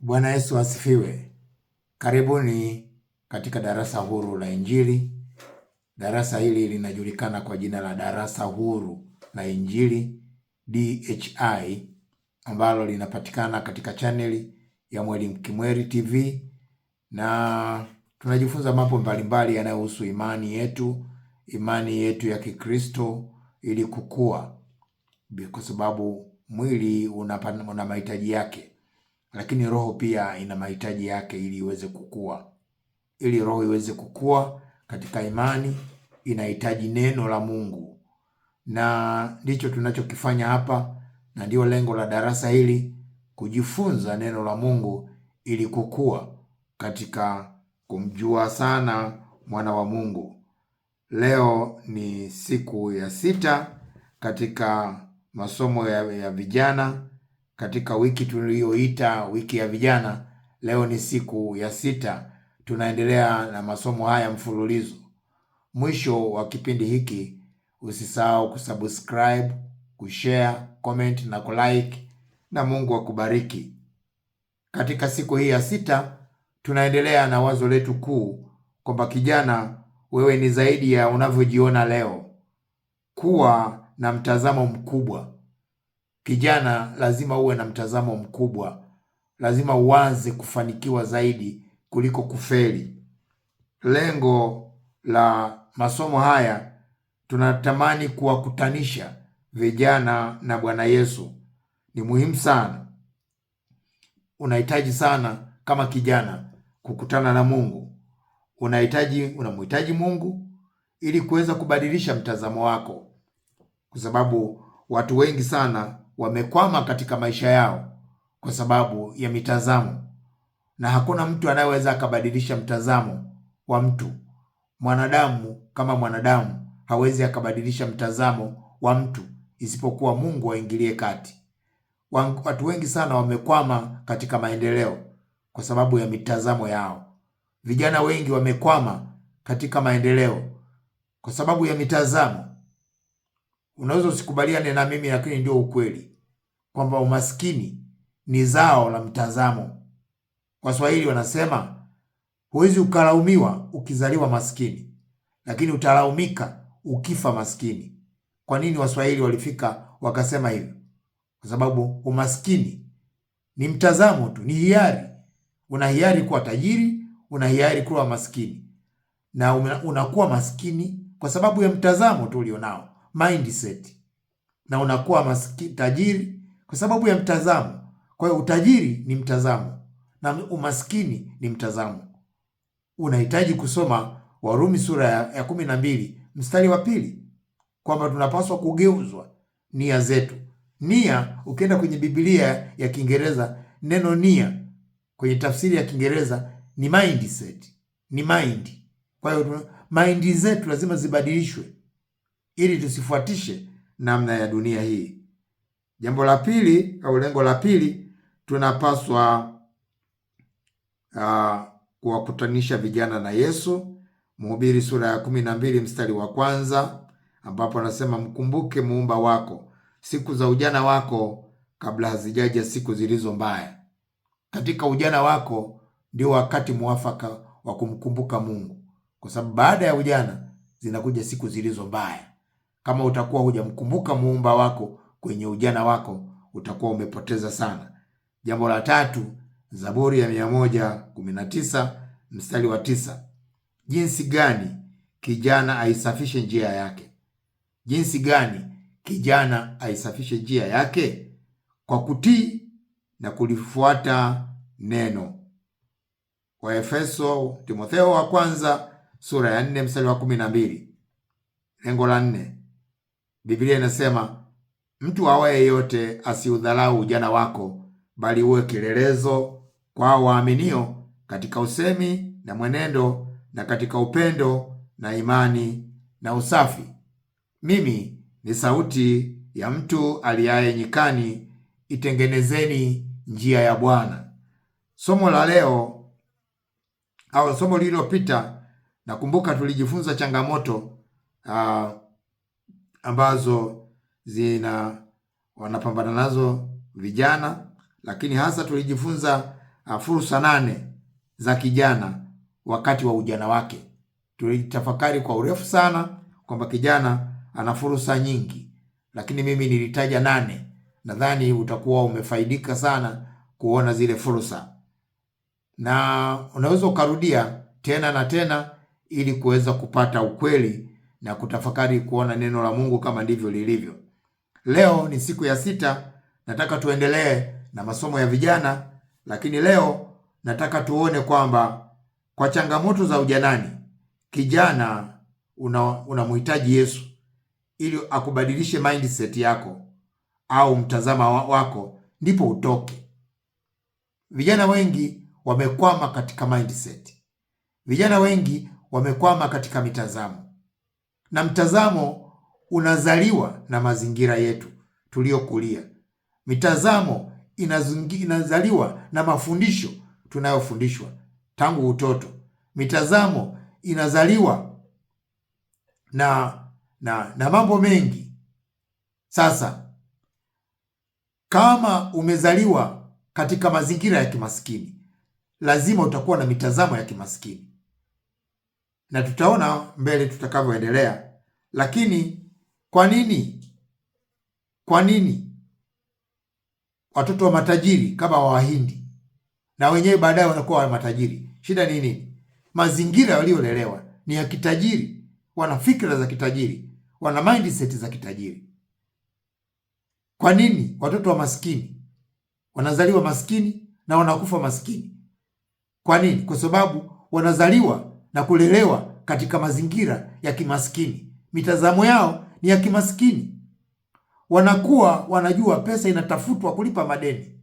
Bwana Yesu asifiwe. Karibuni katika darasa huru la Injili. Darasa hili linajulikana kwa jina la darasa huru la Injili DHI, ambalo linapatikana katika chaneli ya Mwalimu Kimweri TV, na tunajifunza mambo mbalimbali yanayohusu imani yetu ya Kikristo, ili kukua, kwa sababu mwili una mahitaji yake, lakini roho pia ina mahitaji yake ili iweze kukua. Ili roho iweze kukua katika imani, inahitaji neno la Mungu, na ndicho tunachokifanya hapa, na ndio lengo la darasa hili, kujifunza neno la Mungu ili kukua katika kumjua sana mwana wa Mungu. Leo ni siku ya 6 katika masomo ya vijana katika wiki tuliyoita wiki ya vijana. Leo ni siku ya 6, tunaendelea na masomo haya mfululizo. Mwisho wa kipindi hiki usisahau kusubscribe, kushare, comment na kulike, na Mungu akubariki. Katika siku hii ya 6 tunaendelea na wazo letu kuu kwamba kijana, wewe ni zaidi ya unavyojiona leo. Kuwa na mtazamo mkubwa. Kijana, lazima uwe na mtazamo mkubwa. Lazima uanze kufanikiwa zaidi kuliko kufeli. Lengo la masomo haya, tunatamani kuwakutanisha vijana na Bwana Yesu. Ni muhimu sana. Unahitaji sana kama kijana kukutana na Mungu. Unamhitaji Mungu ili kuweza kubadilisha mtazamo wako, kwa sababu watu wengi sana wamekwama katika maisha yao kwa sababu ya mitazamo, na hakuna mtu anayeweza akabadilisha mtazamo wa mtu. Mwanadamu kama mwanadamu hawezi akabadilisha mtazamo wa mtu isipokuwa Mungu aingilie kati. Watu wengi sana wamekwama katika maendeleo kwa sababu ya mitazamo yao. Vijana wengi wamekwama katika maendeleo kwa sababu ya mitazamo. Unaweza usikubaliane na mimi, lakini ndio ukweli kwamba umaskini ni zao la mtazamo. Waswahili wanasema huwezi ukalaumiwa ukizaliwa maskini, lakini utalaumika ukifa maskini. Kwa nini Waswahili walifika wakasema hivyo? Kwa sababu umaskini ni mtazamo tu, ni hiari. Una hiari kuwa tajiri, una hiari kuwa maskini, na unakuwa maskini kwa sababu ya mtazamo tu ulionao, mindset, na unakuwa tajiri kwa sababu ya mtazamo. Kwa hiyo utajiri ni mtazamo na umaskini ni mtazamo. Unahitaji kusoma Warumi sura ya 12 mstari wa 2, kwamba tunapaswa kugeuzwa nia zetu. Nia, ukienda kwenye Biblia ya Kiingereza, neno nia kwenye tafsiri ya Kiingereza ni mindset, ni mind. Kwa hiyo mind zetu lazima zibadilishwe ili tusifuatishe namna ya dunia hii. Jambo la pili, au lengo la pili, tunapaswa kuwakutanisha vijana na Yesu. Mhubiri sura ya 12 mstari wa 1, ambapo anasema, mkumbuke muumba wako siku za ujana wako, kabla hazijaja siku zilizo mbaya. Katika ujana wako ndio wakati muafaka wa kumkumbuka Mungu, kwa sababu baada ya ujana zinakuja siku zilizo mbaya. Kama utakuwa hujamkumbuka muumba wako kwenye ujana wako, utakuwa umepoteza sana. Jambo la tatu, Zaburi ya 119 mstari wa 9, jinsi gani kijana aisafishe njia yake. Jinsi gani kijana aisafishe njia yake? Kwa kutii na kulifuata neno. Timotheo wa kwanza sura ya 4 mstari wa 12. Lengo la 4, Biblia inasema, mtu awaye yote asiudhalau ujana wako, bali uwe kielelezo kwa waaminio katika usemi na mwenendo, na katika upendo na imani na usafi. Mimi ni sauti ya mtu aliaye nyikani, itengenezeni njia ya Bwana. Somo la leo, au somo lililopita, nakumbuka tulijifunza changamoto ambazo wanapambana nazo vijana, lakini hasa tulijifunza fursa 8 za kijana wakati wa ujana wake. Tulitafakari kwa urefu sana kwamba kijana ana fursa nyingi, lakini mimi nilitaja 8. Nadhani utakuwa umefaidika sana kuona zile fursa, na unaweza ukarudia tena na tena ili kuweza kupata ukweli na kutafakari kuona neno la Mungu kama ndivyo lilivyo. Leo ni siku ya 6, nataka tuendelee na masomo ya vijana, lakini leo nataka tuone kwamba kwa changamoto za ujanani, kijana unamhitaji Yesu ili akubadilishe mindset yako au mtazama wako, ndipo utoke. Vijana wengi wamekwama katika mindset. Vijana wengi wamekwama katika mitazamo, na mtazamo unazaliwa na mazingira yetu tuliyokulia. Mitazamo inazaliwa na mafundisho tunayofundishwa tangu utoto. Mitazamo inazaliwa na mambo mengi. Sasa kama umezaliwa katika mazingira ya kimaskini, lazima utakuwa na mitazamo ya kimaskini, na tutaona mbele tutakavyoendelea. Lakini kwa nini watoto wa matajiri kama Wahindi na wenyewe baadaye wanakuwa wa matajiri? Shida ni nini? Mazingira waliolelewa ni ya kitajiri, wana fikra za kitajiri, wana mindset za kitajiri. Kwa nini watoto wa maskini wanazaliwa maskini na wanakufa maskini? Kwa nini? Kwa sababu wanazaliwa na kulelewa katika mazingira ya kimaskini. Mitazamo yao ni ya kimaskini. Wanakuwa wanajua pesa inatafutwa kulipa madeni.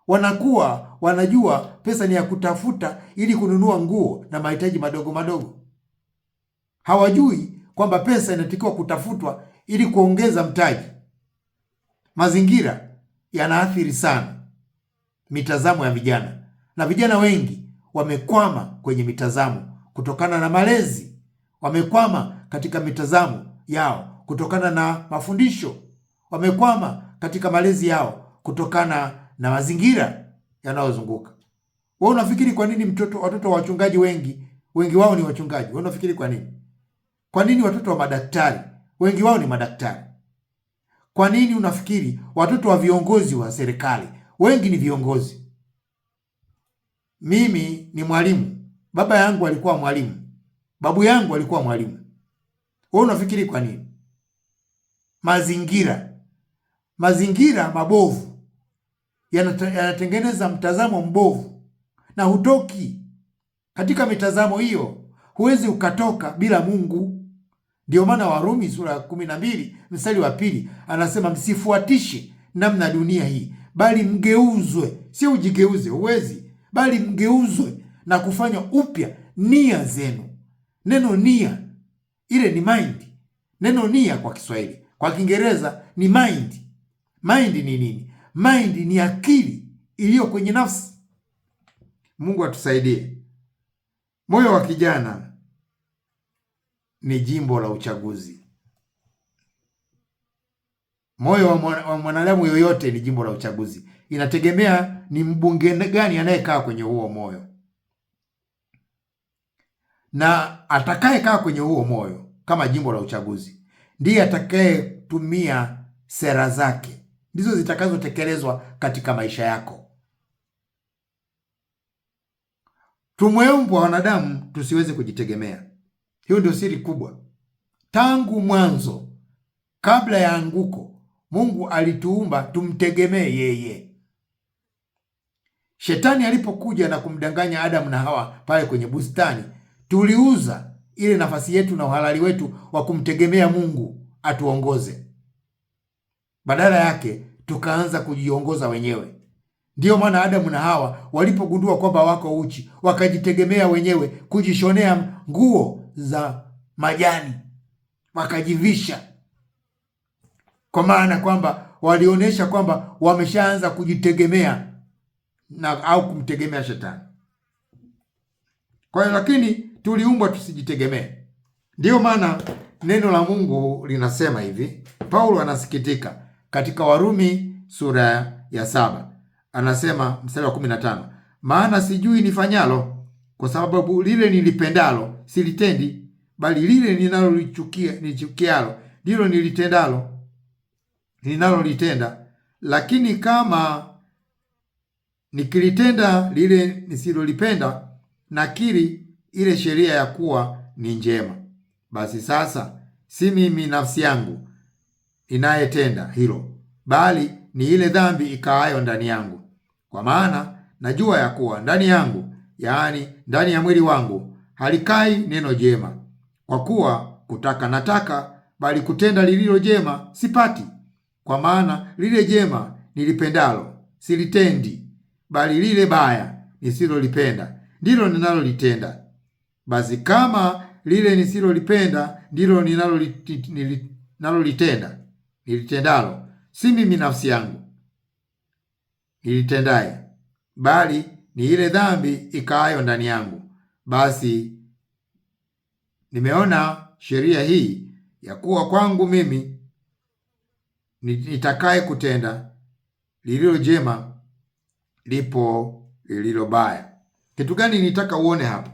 Wanakuwa wanajua pesa ni ya kutafuta ili kununua nguo na mahitaji madogo madogo. Hawajui kwamba pesa inatakiwa kutafutwa ili kuongeza mtaji. Mazingira yanaathiri sana mitazamo ya vijana, na vijana wengi wamekwama kwenye mitazamo kutokana na malezi. Wamekwama katika mitazamo yao kutokana na mafundisho. Wamekwama katika malezi yao kutokana na mazingira yanayozunguka. Wewe unafikiri kwa nini watoto wa wachungaji wengi wao ni wachungaji? Wewe unafikiri kwa nini? Kwa nini watoto wa madaktari wengi wao ni madaktari? Kwa nini unafikiri watoto wa viongozi wa serikali wengi ni viongozi? Mimi ni mwalimu, baba yangu alikuwa mwalimu, babu yangu alikuwa mwalimu. Wewe unafikiri kwa nini? Mazingira mabovu yanatengeneza mtazamo mbovu, na hutoki katika mitazamo hiyo. Huwezi ukatoka bila Mungu. Ndio maana Warumi sura ya 12 mstari wa 2 anasema, msifuatishe namna dunia hii, bali mgeuzwe. Sio ujigeuze, huwezi, bali mgeuzwe na kufanya upya nia zenu. Neno nia ile ni mind. Neno nia kwa Kiswahili, kwa Kiingereza ni mind. Mind ni nini? Mind ni akili iliyo kwenye nafsi. Mungu atusaidie. Moyo wa kijana ni jimbo la uchaguzi. Moyo wa mwanadamu yoyote ni jimbo la uchaguzi. Inategemea ni mbunge gani anayekaa kwenye huo moyo, na atakayekaa kwenye huo moyo kama jimbo la uchaguzi ndiye atakayetumia sera zake, ndizo zitakazotekelezwa katika maisha yako. Tumeumbwa wanadamu tusiweze kujitegemea. Hiyo ndio siri kubwa. Tangu mwanzo, kabla ya anguko, Mungu alituumba tumtegemee yeye. Shetani alipokuja na kumdanganya Adamu na Hawa pale kwenye bustani, tuliuza ile nafasi yetu na uhalali wetu wa kumtegemea Mungu atuongoze. Badala yake tukaanza kujiongoza wenyewe. Ndiyo maana Adamu na Hawa walipogundua kwamba wako uchi, wakajitegemea wenyewe, kujishonea nguo za majani, wakajivisha, kwa maana kwamba walionyesha kwamba wameshaanza kujitegemea au kumtegemea Shetani. Kwa hiyo, lakini tuliumbwa tusijitegemee. Ndiyo maana neno la Mungu linasema hivi. Paulo anasikitika katika Warumi sura ya 7, anasema mstari wa 15, maana sijui nifanyalo, kwa sababu lile nilipendalo silitendi, bali lile nichukialo ndilo ninalolitenda. Lakini kama nikilitenda lile nisilolipenda, nakiri ile sheria ya kuwa ni njema. Basi sasa si mimi nafsi yangu inayetenda hilo, bali ni ile dhambi ikaayo ndani yangu. Kwa maana najua ya kuwa ndani yangu, yaani ndani ya mwili wangu, halikai neno jema. Kwa kuwa kutaka nataka, bali kutenda lililo jema sipati. Kwa maana lile jema nilipendalo silitendi, bali lile baya nisilolipenda ndilo ninalolitenda. Basi kama lile nisilolipenda ndilo nilitendalo, si mimi nafsi yangu nilitendaye, bali ni ile dhambi ikaayo ndani yangu. Basi nimeona sheria hii ya kuwa kwangu mimi nitakaye kutenda lililo jema, lipo lililo baya. Kitu gani nitaka uone hapa?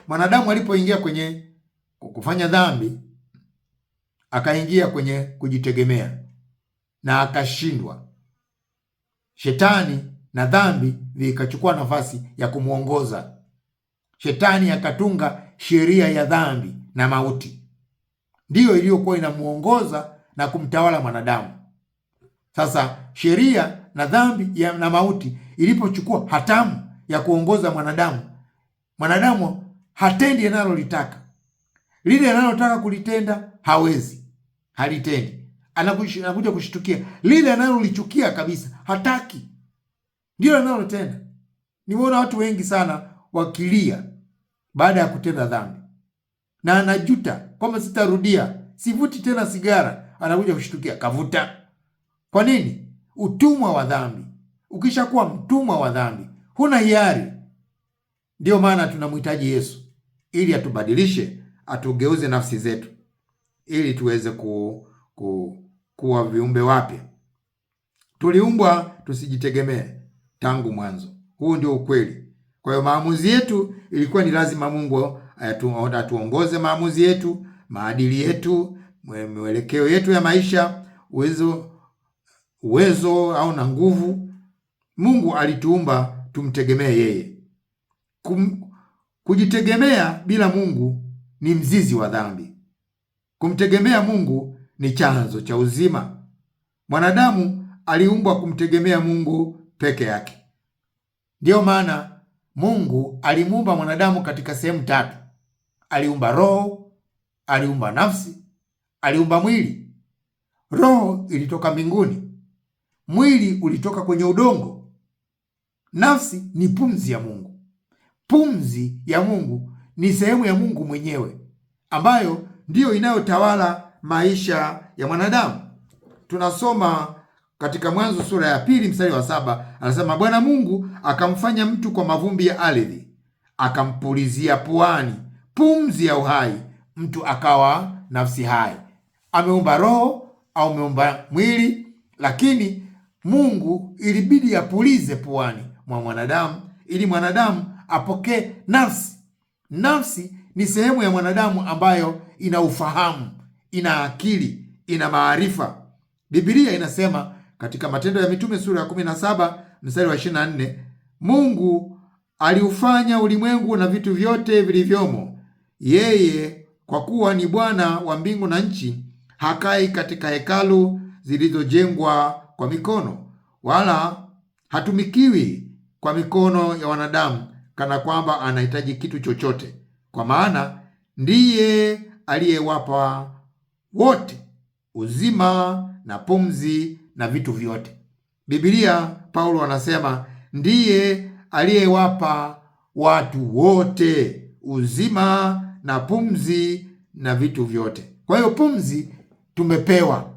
Mwanadamu alipoingia kwenye kufanya dhambi, akaingia kwenye kujitegemea na akashindwa. Shetani na dhambi vikachukua nafasi ya kumwongoza. Shetani akatunga sheria ya dhambi na mauti, ndiyo iliyokuwa inamuongoza na kumtawala mwanadamu. Sasa sheria na dhambi na mauti ilipochukua hatamu ya kuongoza mwanadamu hatendi analolitaka. Lile analotaka kulitenda hawezi, halitendi. Anakuja kushtukia lile analolichukia kabisa, hataki, ndio analotenda. Nimeona watu wengi sana wakilia baada ya kutenda dhambi, na anajuta kwamba sitarudia, sivuti tena sigara. Anakuja kushtukia kavuta. Kwa nini? Utumwa wa dhambi. Ukishakuwa mtumwa wa dhambi huna hiari. Ndio maana tunamhitaji Yesu ili atubadilishe, atugeuze nafsi zetu ili tuweze kuwa viumbe wapya. Tuliumbwa tusijitegemee tangu mwanzo. Huu ndio ukweli. Kwa hiyo maamuzi yetu ilikuwa ni lazima Mungu atuongoze maamuzi yetu, maadili yetu, mwelekeo yetu ya maisha, uwezo au na nguvu. Mungu alituumba tumtegemee yeye. Kujitegemea bila Mungu ni mzizi wa dhambi. Kumtegemea Mungu ni chanzo cha uzima. Mwanadamu aliumbwa kumtegemea Mungu peke yake. Ndiyo maana Mungu alimuumba mwanadamu katika sehemu tatu. Aliumba roho, aliumba nafsi, aliumba mwili. Roho ilitoka mbinguni, mwili ulitoka kwenye udongo. Nafsi ni pumzi ya Mungu. Pumzi ya Mungu ni sehemu ya Mungu mwenyewe ambayo ndiyo inayotawala maisha ya mwanadamu. Tunasoma katika Mwanzo sura ya 2 mstari wa 7, anasema Bwana Mungu akamfanya mtu kwa mavumbi ya ardhi, akampulizia puani pumzi ya uhai, mtu akawa nafsi hai. Ameumba roho au ameumba mwili, lakini Mungu ilibidi apulize puani mwa mwanadamu ili mwanadamu apokee nafsi. Nafsi ni sehemu ya mwanadamu ambayo ina ufahamu, ina akili, ina maarifa. Biblia inasema katika Matendo ya Mitume sura ya 17 mstari wa 24, Mungu aliufanya ulimwengu na vitu vyote vilivyomo. Yeye kwa kuwa ni Bwana wa mbingu na nchi, hakai katika hekalu zilizojengwa kwa mikono, wala hatumikiwi kwa mikono ya wanadamu kana kwamba anahitaji kitu chochote, kwa maana ndiye aliyewapa wote uzima na pumzi na vitu vyote. Biblia, Paulo anasema ndiye aliyewapa watu wote uzima na pumzi na vitu vyote. Kwa hiyo pumzi tumepewa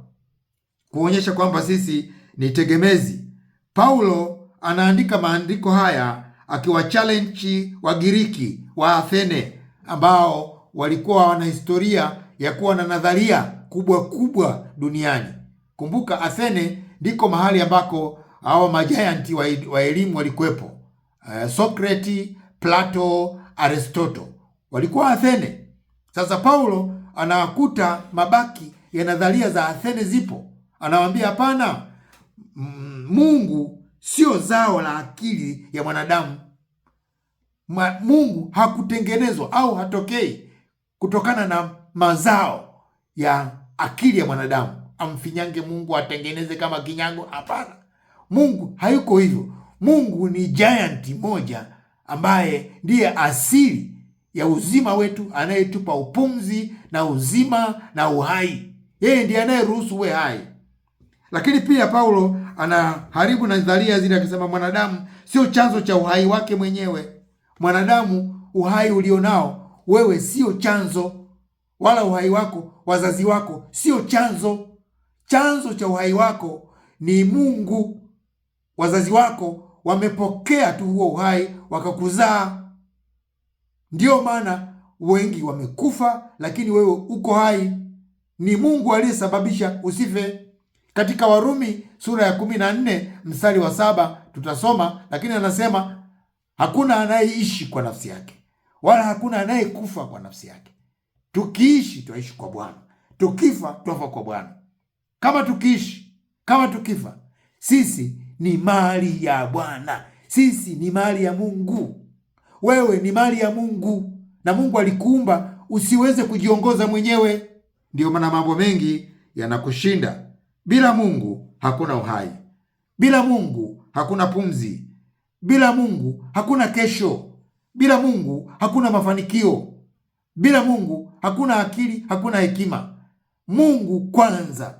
kuonyesha kwamba sisi ni tegemezi. Paulo anaandika maandiko haya akiwa challenge Wagiriki wa Athene ambao walikuwa wana historia ya kuwa na nadharia kubwa kubwa duniani. Kumbuka Athene ndiko mahali ambako hao majianti wa elimu walikuwepo, Sokrati, Plato, Aristoto walikuwa Athene. Sasa Paulo anawakuta mabaki ya nadharia za Athene zipo, anawaambia hapana, Mungu sio zao la akili ya mwanadamu. Mungu hakutengenezwa au hatokei kutokana na mazao ya akili ya mwanadamu. Amfinyange Mungu atengeneze kama kinyango? Hapana, Mungu hayuko hivyo. Mungu ni giant moja ambaye ndiye asili ya uzima wetu, anayetupa upumzi na uzima na uhai. Yeye ndiye anayeruhusu uwe hai. Lakini pia Paulo anaharibu nadharia zile akisema mwanadamu sio chanzo cha uhai wake mwenyewe. Mwanadamu, uhai ulionao wewe sio chanzo, wala uhai wako, wazazi wako sio chanzo. Chanzo cha uhai wako ni Mungu. Wazazi wako wamepokea tu huo uhai wakakuzaa. Ndio maana wengi wamekufa, lakini wewe uko hai. Ni Mungu aliyesababisha usife. Katika Warumi sura ya 14 mstari wa 7 tutasoma, lakini anasema hakuna anayeishi kwa nafsi yake, wala hakuna anayekufa kwa nafsi yake. Tukiishi twaishi kwa Bwana, tukifa twafa kwa Bwana. Kama tukiishi, kama tukifa, sisi ni mali ya Bwana. Sisi ni mali ya Mungu. Wewe ni mali ya Mungu, na Mungu alikuumba usiweze kujiongoza mwenyewe. Ndio maana mambo mengi yanakushinda. Bila Mungu hakuna uhai. Bila Mungu hakuna pumzi. Bila Mungu hakuna kesho. Bila Mungu hakuna mafanikio. Bila Mungu hakuna akili, hakuna hekima. Mungu kwanza.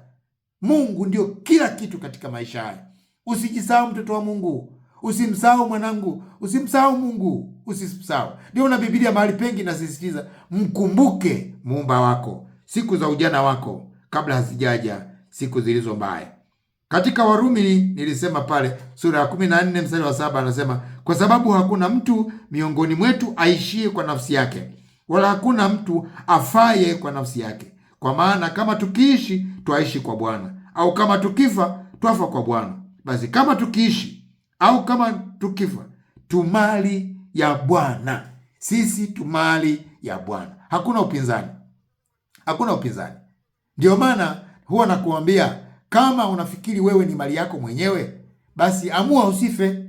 Mungu ndio kila kitu katika maisha haya. Usijisahau mtoto wa Mungu. Usimsahau mwanangu. Usimsahau Mungu. Usimsahau. Ndio na Biblia mahali pengi nasisitiza, mkumbuke muumba wako siku za ujana wako kabla hazijaja siku zilizo mbaya. Katika Warumi nilisema pale sura ya 14 mstari wa 7 anasema, kwa sababu hakuna mtu miongoni mwetu aishie kwa nafsi yake, wala hakuna mtu afaye kwa nafsi yake. Kwa maana kama tukiishi twaishi kwa Bwana, au kama tukifa twafa kwa Bwana. Basi kama tukiishi au kama tukifa, tumali ya Bwana. Sisi tumali ya Bwana. Hakuna upinzani. Hakuna upinzani. Ndio maana huwa nakuambia, kama unafikiri wewe ni mali yako mwenyewe, basi amua usife.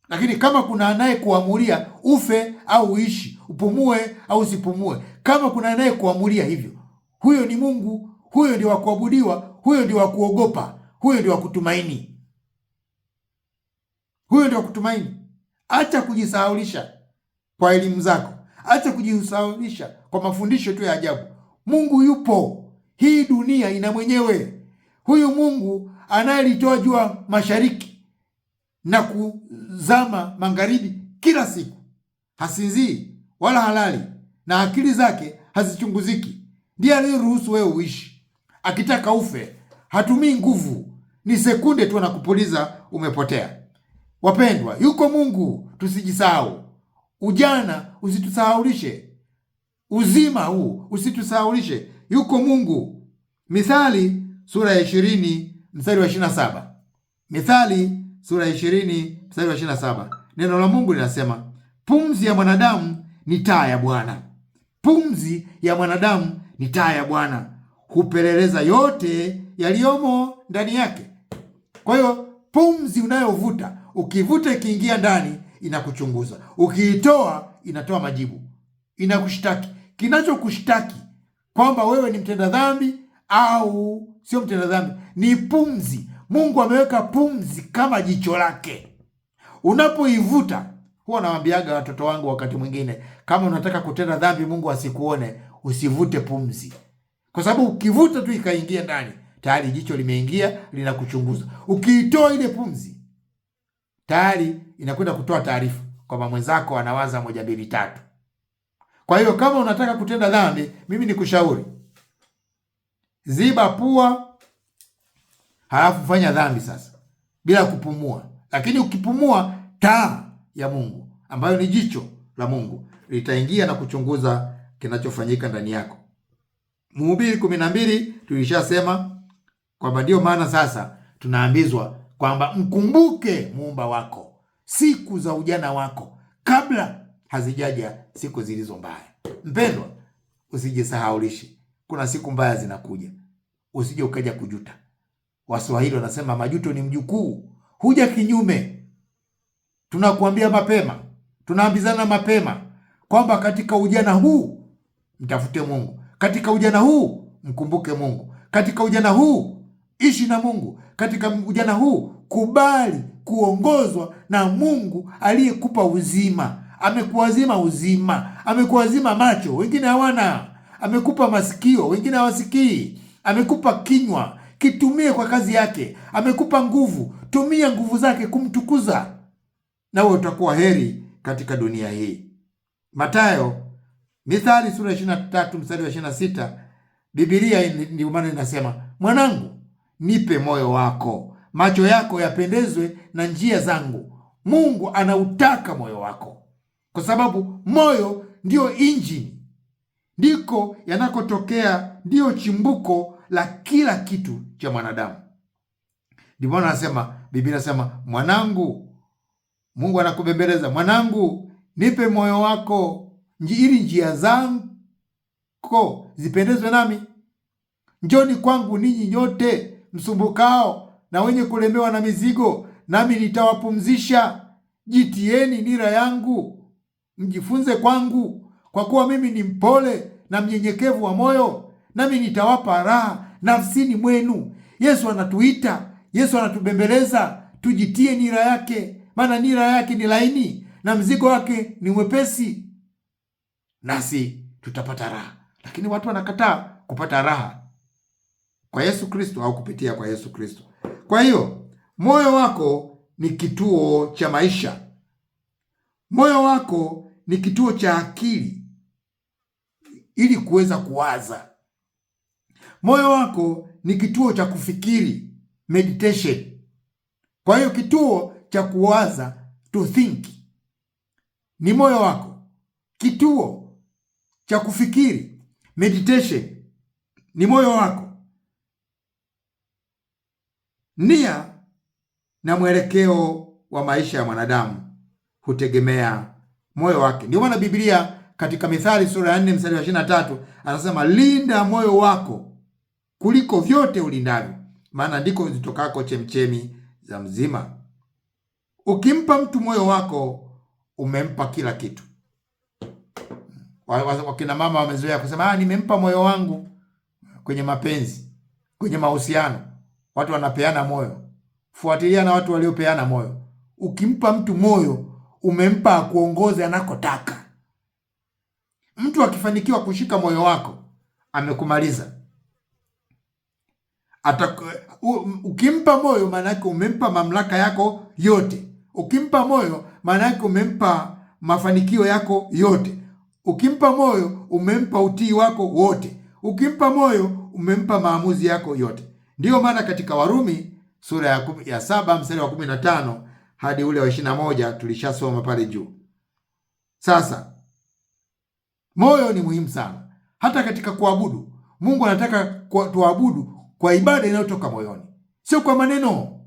Lakini kama kuna anaye kuamulia ufe au uishi, upumue au usipumue, kama kuna anaye kuamulia hivyo, huyo ni Mungu. Huyo ndio wa kuabudiwa, huyo ndio wa kuogopa, huyo ndio wa kutumaini. Huyo ndio wa kutumaini. Acha kujisahaulisha kwa elimu zako. Acha kujisahaulisha kwa mafundisho tu ya ajabu. Mungu yupo. Hii dunia ina mwenyewe. Huyu Mungu anayelitoa jua mashariki na kuzama magharibi kila siku, hasinzii wala halali, na akili zake hazichunguziki, ndiye aliyeruhusu wewe uishi. Akitaka ufe, hatumii nguvu, ni sekunde tu anakupuliza, umepotea. Wapendwa, yuko Mungu, tusijisahau. Ujana usitusahaulishe, uzima huu usitusahaulishe. Yuko Mungu. Mithali sura ya 20 mstari wa 27. Mithali sura ya 20 mstari wa 27. Neno la Mungu linasema, pumzi ya mwanadamu ni taa ya Bwana. Pumzi ya mwanadamu ni taa ya Bwana, hupeleleza yote yaliyomo ndani yake. Kwa hiyo pumzi unayovuta, ukivuta ikiingia ndani inakuchunguza, ukiitoa inatoa majibu, inakushtaki. Kinachokushtaki kwamba wewe ni mtenda dhambi au sio mtenda dhambi ni pumzi. Mungu ameweka pumzi kama jicho lake. Unapoivuta, huwa nawaambiaga watoto wangu wakati mwingine, kama unataka kutenda dhambi Mungu asikuone, usivute pumzi. Kwa sababu ukivuta tu ikaingia ndani, tayari jicho limeingia, linakuchunguza. Ukiitoa ile pumzi, tayari inakwenda kutoa taarifa kwamba mwenzako anawaza 1 2 3. Kwa hiyo kama unataka kutenda dhambi, mimi nikushauri, ziba pua, halafu fanya dhambi sasa bila kupumua. Lakini ukipumua, taa ya Mungu ambayo ni jicho la Mungu litaingia na kuchunguza kinachofanyika ndani yako. Mhubiri 12 tulishasema kwamba ndio maana sasa tunaambizwa kwamba mkumbuke muumba wako siku za ujana wako kabla hazijaja siku zilizo mbaya. Mpendwa, usijisahaulishe, kuna siku mbaya zinakuja, usije ukaja kujuta. Waswahili wanasema majuto ni mjukuu, huja kinyume. Tunakuambia mapema, tunaambizana mapema kwamba katika ujana huu mtafute Mungu, katika ujana huu mkumbuke Mungu, katika ujana huu ishi na Mungu, katika ujana huu kubali kuongozwa na Mungu aliyekupa uzima. Amekuwazima uzima, amekuwazima macho, wengine hawana. Amekupa masikio, wengine hawasikii. Amekupa kinywa, kitumie kwa kazi yake. Amekupa nguvu, tumia nguvu zake kumtukuza, nawe utakuwa heri katika dunia hii. Mithali sura 23 mstari wa 26, Biblia ndio maana inasema, mwanangu, nipe moyo wako, macho yako yapendezwe na njia zangu. Mungu anautaka moyo wako, kwa sababu moyo ndio injini, ndiko yanakotokea, ndio chimbuko la kila kitu cha mwanadamu. Ndio maana anasema, Biblia inasema, mwanangu, Mungu anakubembeleza, mwanangu, nipe moyo wako ili njia zangu zipendezwe nami. Njoni kwangu ninyi nyote msumbukao na wenye kulemewa na mizigo, nami nitawapumzisha. Jitieni nira yangu, mjifunze kwangu, kwa kuwa mimi ni mpole na mnyenyekevu wa moyo, nami nitawapa raha nafsini mwenu. Yesu anatuita, Yesu anatubembeleza tujitie nira yake, maana nira yake ni laini na mzigo wake ni mwepesi, nasi tutapata raha. Lakini watu wanakataa kupata raha kwa Yesu Kristo au kupitia kwa Yesu Kristo. Kwa hiyo moyo wako ni kituo cha maisha. Moyo wako ni kituo cha akili ili kuweza kuwaza. Moyo wako ni kituo cha kufikiri, meditation. Kwa hiyo kituo cha kuwaza, to think, ni moyo wako. Kituo cha kufikiri, meditation, ni moyo wako. Nia na mwelekeo wa maisha ya mwanadamu hutegemea moyo wake. Ndio maana Biblia katika Mithali sura ya 4 mstari wa 23 anasema, linda moyo wako kuliko vyote ulindavyo, maana ndiko zitokako chemchemi za mzima. Ukimpa mtu moyo wako, umempa kila kitu. Wakina mama wamezoea kusema, nimempa moyo wangu kwenye mapenzi, kwenye mahusiano. Watu wanapeana moyo. Fuatilia na watu waliopeana moyo. Ukimpa mtu moyo, umempa kuongoza anakotaka. Mtu akifanikiwa kushika moyo wako, amekumaliza. Ukimpa moyo, maana yake umempa mamlaka yako yote. Ukimpa moyo, maana yake umempa mafanikio yako yote. Ukimpa moyo, umempa utii wako wote. Ukimpa moyo, umempa maamuzi yako yote. Ndiyo maana katika Warumi sura ya 7 mstari wa 15 hadi ule wa 21 tulishasoma pale juu. Sasa moyo ni muhimu sana. Hata katika kuabudu, Mungu anataka tuabudu kwa ibada inayotoka moyoni, sio kwa maneno.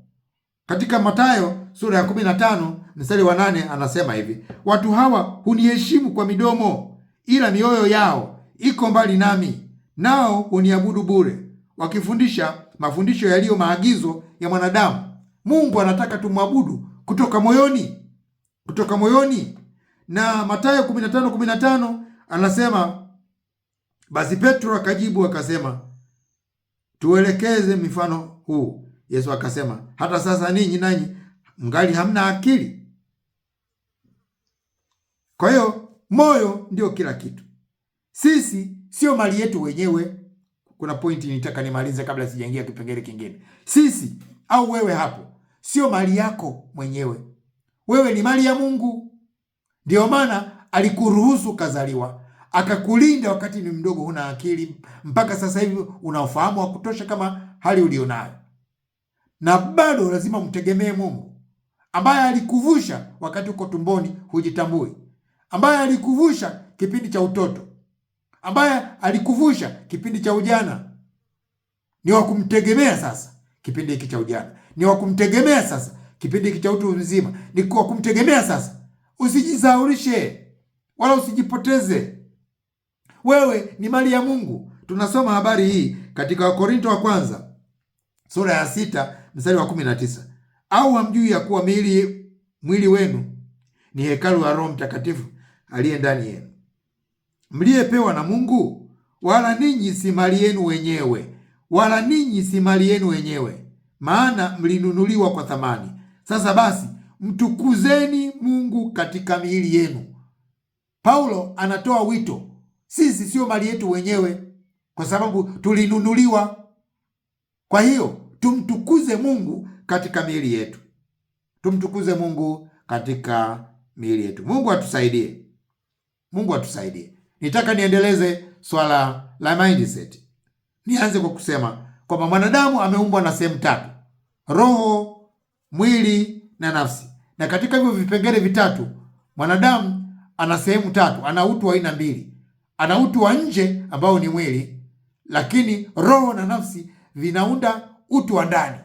Katika Mathayo sura ya 15 mstari wa 8 anasema hivi, watu hawa huniheshimu kwa midomo, ila mioyo yao iko mbali nami, nao huniabudu bure, wakifundisha mafundisho yaliyo maagizo ya mwanadamu. Mungu anataka tumwabudu kutoka moyoni, kutoka moyoni. Na Mathayo 15:15 anasema, basi Petro akajibu akasema, tuelekeze mifano huu. Yesu akasema, hata sasa ninyi nanyi mngali hamna akili. Kwa hiyo moyo ndio kila kitu. Sisi sio mali yetu wenyewe. Kuna pointi nitaka nimalize kabla sijaingia kipengele kingine. Sisi au wewe hapo sio mali yako mwenyewe. Wewe ni mali ya Mungu. Ndio maana alikuruhusu kazaliwa, akakulinda wakati ni mdogo, huna akili, mpaka sasa hivi una ufahamu wa kutosha kama hali ulionayo. Na bado lazima mtegemee Mungu ambaye alikuvusha wakati uko tumboni hujitambui, ambaye alikuvusha kipindi cha utoto, ambaye alikuvusha kipindi cha ujana. Ni wa kumtegemea sasa kipindi hiki cha ujana, ni wa kumtegemea sasa kipindi hiki cha utu uzima ni kwa kumtegemea sasa. Usijisahaulishe wala usijipoteze. Wewe ni mali ya Mungu. Tunasoma habari hii katika Wakorinto wa kwanza sura ya 6 mstari wa 19. Au hamjui ya kuwa mwili wenu ni hekalu la Roho Mtakatifu aliye ndani yenu, mliyepewa na Mungu, wala ninyi si mali yenu wenyewe, maana mlinunuliwa kwa thamani. Sasa basi, mtukuzeni Mungu katika miili yenu. Paulo anatoa wito, sisi sio mali yetu wenyewe, kwa sababu tulinunuliwa. Kwa hiyo tumtukuze Mungu katika miili yetu. Mungu atusaidie. Nitaka niendeleze swala la mindset. Nianze kwa kusema kwamba mwanadamu ameumbwa na sehemu tatu: roho, mwili na nafsi. Na katika hivyo vipengele vitatu, mwanadamu ana sehemu tatu, ana utu wa aina mbili. Ana utu wa nje ambao ni mwili, lakini roho na nafsi vinaunda utu wa ndani,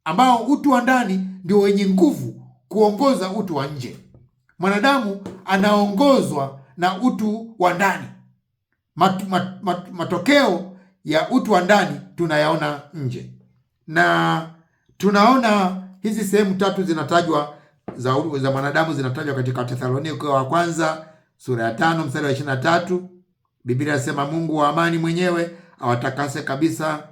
ambao utu wa ndani ndio wenye nguvu kuongoza utu wa nje. Mwanadamu anaongozwa na utu wa ndani. Matokeo ya utu wa ndani tunayaona nje, na tunaona hizi sehemu tatu zinatajwa za mwanadamu, zinatajwa katika Wathesalonike wa kwanza sura ya 5 mstari wa 23. Biblia inasema, Mungu wa amani mwenyewe awatakase kabisa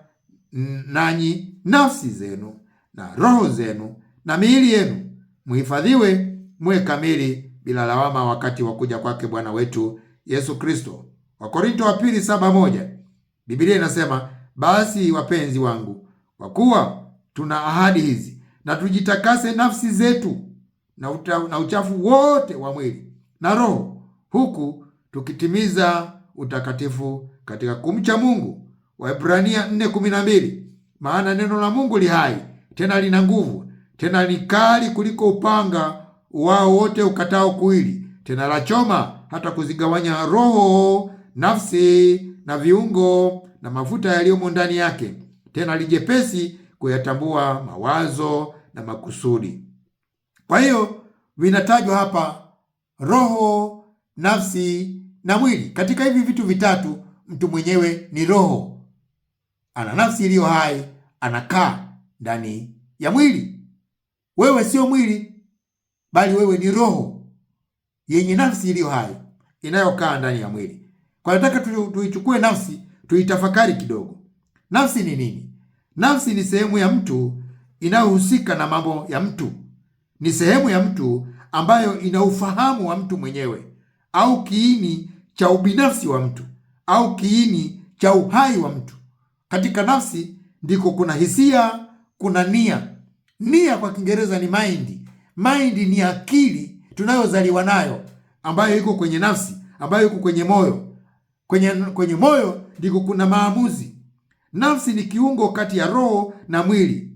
nanyi nafsi zenu na roho zenu na miili yenu muhifadhiwe muwe kamili bila lawama wakati wa kuja kwake Bwana wetu Yesu Kristo. Wakorinto wa pili 7:1. Biblia inasema, basi wapenzi wangu, kwa kuwa tuna ahadi hizi, na tujitakase nafsi zetu na uchafu wote wa mwili na roho, huku tukitimiza utakatifu katika kumcha Mungu. Waebrania 4:12. Maana neno la Mungu li hai, tena lina nguvu, tena ni kali kuliko upanga wao wote ukatao kuwili, tena la choma hata kuzigawanya roho, nafsi na viungo na mafuta yaliyomo ndani yake, tena lijepesi kuyatambua mawazo na makusudi. Kwa hiyo vinatajwa hapa roho, nafsi na mwili. Katika hivi vitu vitatu, mtu mwenyewe ni roho, ana nafsi iliyo hai, anakaa ndani ya mwili. Wewe sio mwili, bali wewe ni roho yenye nafsi iliyo hai inayokaa ndani ya mwili. Kwa nataka tuichukue nafsi, tuitafakari kidogo. Nafsi ni nini? Nafsi ni sehemu ya mtu inayohusika na mambo ya mtu. Ni sehemu ya mtu ambayo ina ufahamu wa mtu mwenyewe, au kiini cha ubinafsi wa mtu, au kiini cha uhai wa mtu. Katika nafsi ndiko kuna hisia, kuna nia. Nia kwa Kiingereza ni mind. Mind ni akili tunayozaliwa nayo, ambayo iko kwenye nafsi, ambayo iko kwenye moyo. Kwenye moyo ndiko kuna maamuzi. Nafsi ni kiungo kati ya roho na mwili,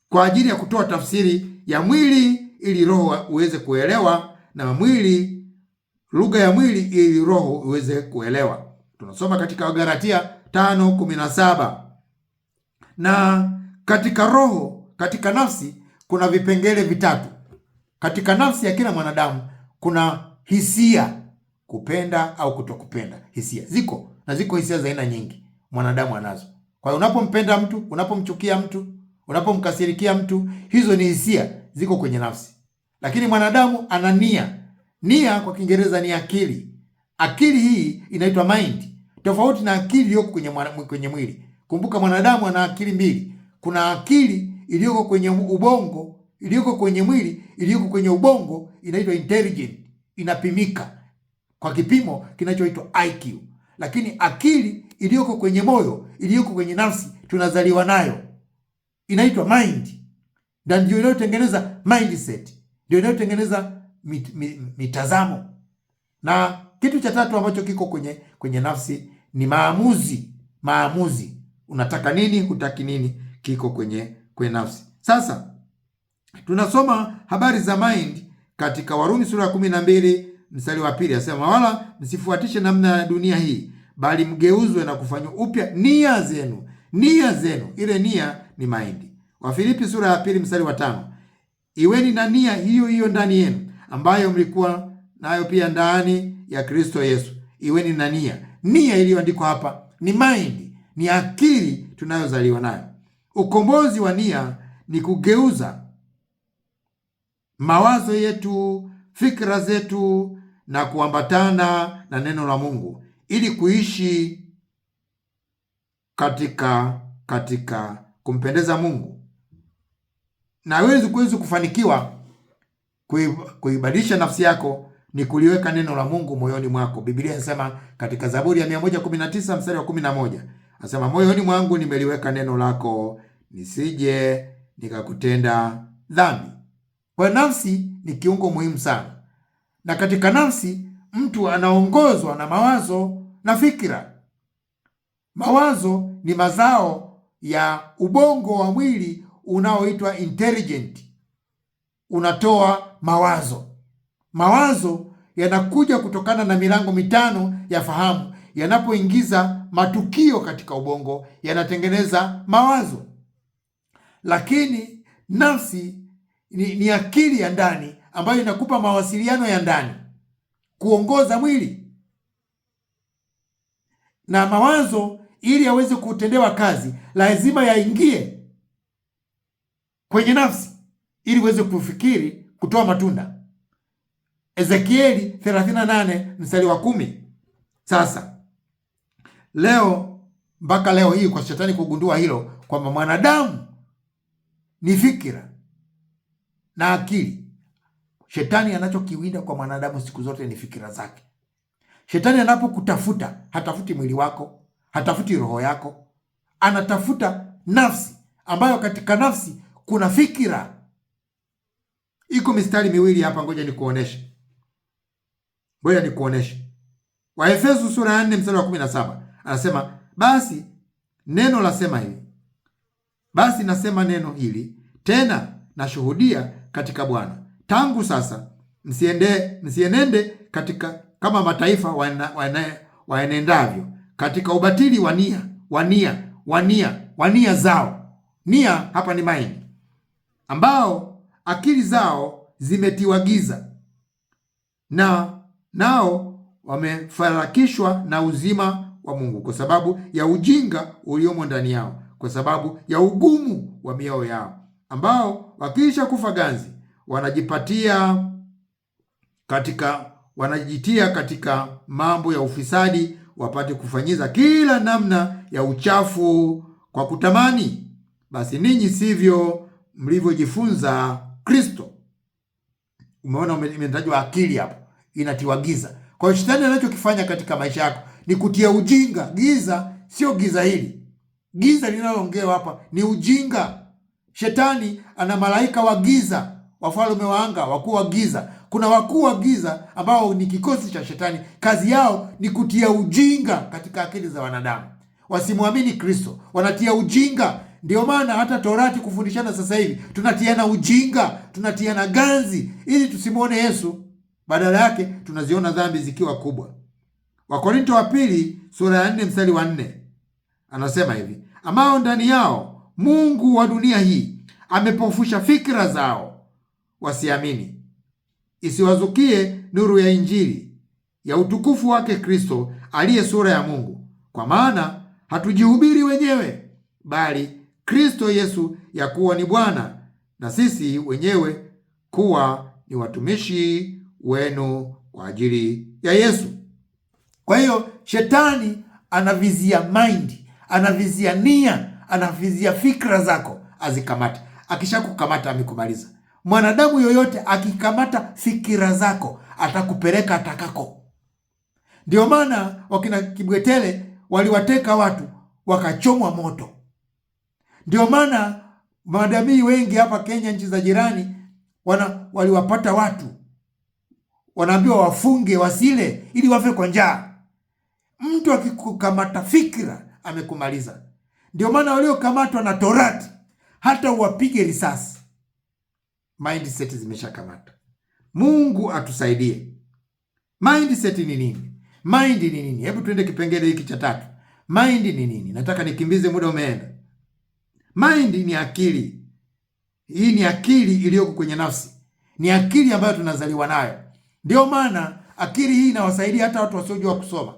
kwa ajili ya kutoa tafsiri ya mwili ili roho uweze kuelewa, na mwili lugha ya mwili ili roho uweze kuelewa. Tunasoma katika Wagalatia 5:17. Na katika roho, katika nafsi kuna vipengele vitatu. Katika nafsi ya kila mwanadamu kuna hisia, kupenda au kutokupenda. Hisia ziko, na ziko hisia za aina nyingi mwanadamu anazo. Kwa hiyo unapompenda mtu, unapomchukia mtu, unapomkasirikia mtu, hizo ni hisia, ziko kwenye nafsi. Lakini mwanadamu ana nia. Nia kwa Kiingereza ni akili. Akili hii inaitwa mind, tofauti na akili iliyoko kwenye mwili. Kumbuka mwanadamu ana akili mbili. Kuna akili iliyoko kwenye ubongo, iliyoko kwenye mwili, iliyoko kwenye ubongo inaitwa intelligent, inapimika kwa kipimo kinachoitwa IQ. Lakini akili iliyoko kwenye moyo, iliyoko kwenye nafsi, tunazaliwa nayo, inaitwa mind. Na ndio inayotengeneza mindset, ndio inayotengeneza mitazamo. Na kitu cha tatu ambacho kiko kwenye nafsi ni maamuzi. Maamuzi, unataka nini, hutaki nini, kiko kwenye nafsi. Sasa tunasoma habari za mind katika Warumi sura ya 12 mstari wa 2. Asema, wala msifuatishe namna ya dunia hii, bali mgeuzwe na kufanywa upya nia zenu. Nia zenu, ile nia ni mind. Wafilipi sura ya 2 mstari wa 5. Iweni na nia hiyo hiyo ndani yenu, ambayo mlikuwa nayo pia ndani ya Kristo Yesu. Iweni na nia. Nia iliyoandikwa hapa ni mind, ni akili tunayozaliwa nayo. Ukombozi wa nia ni kugeuza mawazo yetu, fikra zetu na kuambatana na neno la Mungu ili kuishi katika kumpendeza Mungu. Na huwezi kufanikiwa kuibadilisha nafsi yako ni kuliweka neno la Mungu moyoni mwako. Biblia inasema katika Zaburi ya 119 mstari wa 11, anasema moyoni mwangu nimeliweka neno lako, nisije nikakutenda dhambi. Kwa nafsi ni kiungo muhimu sana, na katika nafsi mtu anaongozwa na mawazo na fikira. Mawazo ni mazao ya ubongo wa mwili unaoitwa intelligent, unatoa mawazo. Mawazo yanakuja kutokana na milango mitano ya fahamu. Yanapoingiza matukio katika ubongo, yanatengeneza mawazo. Lakini nafsi ni akili ya ndani ambayo inakupa mawasiliano ya ndani, kuongoza mwili. Na mawazo ili yaweze kutendewa kazi, lazima yaingie kwenye nafsi ili uweze kufikiri, kutoa matunda. Ezekieli 38 mstari wa 10. Sasa leo, mpaka leo hii, kwa shetani kugundua hilo kwamba mwanadamu ni fikira na akili. Shetani anachokiwinda kwa mwanadamu siku zote ni fikira zake. Shetani anapokutafuta, hatafuti mwili wako, hatafuti roho yako, anatafuta nafsi, ambayo katika nafsi kuna fikira. Iko mistari miwili hapa, ngoja nikuoneshe. Waefeso sura ya 4 mstari wa 17 anasema, basi neno lasema hivi, basi nasema neno hili tena, nashuhudia katika Bwana, tangu sasa msienende katika kama mataifa waenendavyo katika ubatili wa nia zao. Nia hapa ni mind, ambao akili zao zimetiwa giza, na nao wamefarakishwa na uzima wa Mungu kwa sababu ya ujinga uliomo ndani yao, kwa sababu ya ugumu wa mioyo yao, ambao wakiisha kufa ganzi wanajitia katika mambo ya ufisadi, wapate kufanyiza kila namna ya uchafu kwa kutamani. Basi ninyi sivyo mlivyojifunza Kristo. Umeona, imetajwa akili hapo, inatiwa giza. Kwa hiyo shetani anachokifanya katika maisha yako ni kutia ujinga. Giza sio giza hili. Giza linaloongewa hapa ni ujinga. Shetani ana malaika wa giza, wafalme wa anga, wakuu wa giza. Kuna wakuu wa giza ambao ni kikosi cha shetani. Kazi yao ni kutia ujinga katika akili za wanadamu, wasimwamini Kristo, wanatia ujinga. Ndio maana hata Torati kufundishana sasa hivi tunatiana ujinga, tunatiana ganzi ili tusimwone Yesu. Badala yake tunaziona dhambi zikiwa kubwa. Wakorinto wa pili sura ya 4 mstari wa 4 anasema hivi, ambao ndani yao mungu wa dunia hii amepofusha fikra zao, wasiamini, isiwazukie nuru ya Injili ya utukufu wake Kristo, aliye sura ya Mungu. Kwa maana hatujihubiri wenyewe, bali Kristo Yesu ya kuwa ni Bwana, na sisi wenyewe kuwa ni watumishi wenu kwa ajili ya Yesu. Kwa hiyo shetani anavizia mind, anavizia nia, anavizia fikra zako azikamata. Akishakukamata amekumaliza. Mwanadamu yoyote akikamata fikira zako atakupeleka atakako. Ndio maana wakina Kibwetele waliwateka watu wakachomwa moto. Ndio maana maadamii wengi hapa Kenya, nchi za jirani, waliwapata watu wanaambiwa wafunge wasile ili wafe kwa njaa. Mtu akikukamata fikira amekumaliza. Ndio maana waliokamatwa na Torati hata uwapige risasi, mindset zimeshakamata. Mungu atusaidie. Mindset ni nini? Mind ni nini? Hebu tuende kipengele hiki cha 3. Mind ni nini? Nataka nikimbize, muda umeenda. Mind ni akili Hii ni akili iliyoko kwenye nafsi, ni akili ambayo tunazaliwa nayo. Ndio maana akili hii inawasaidia hata watu wasiojua kusoma.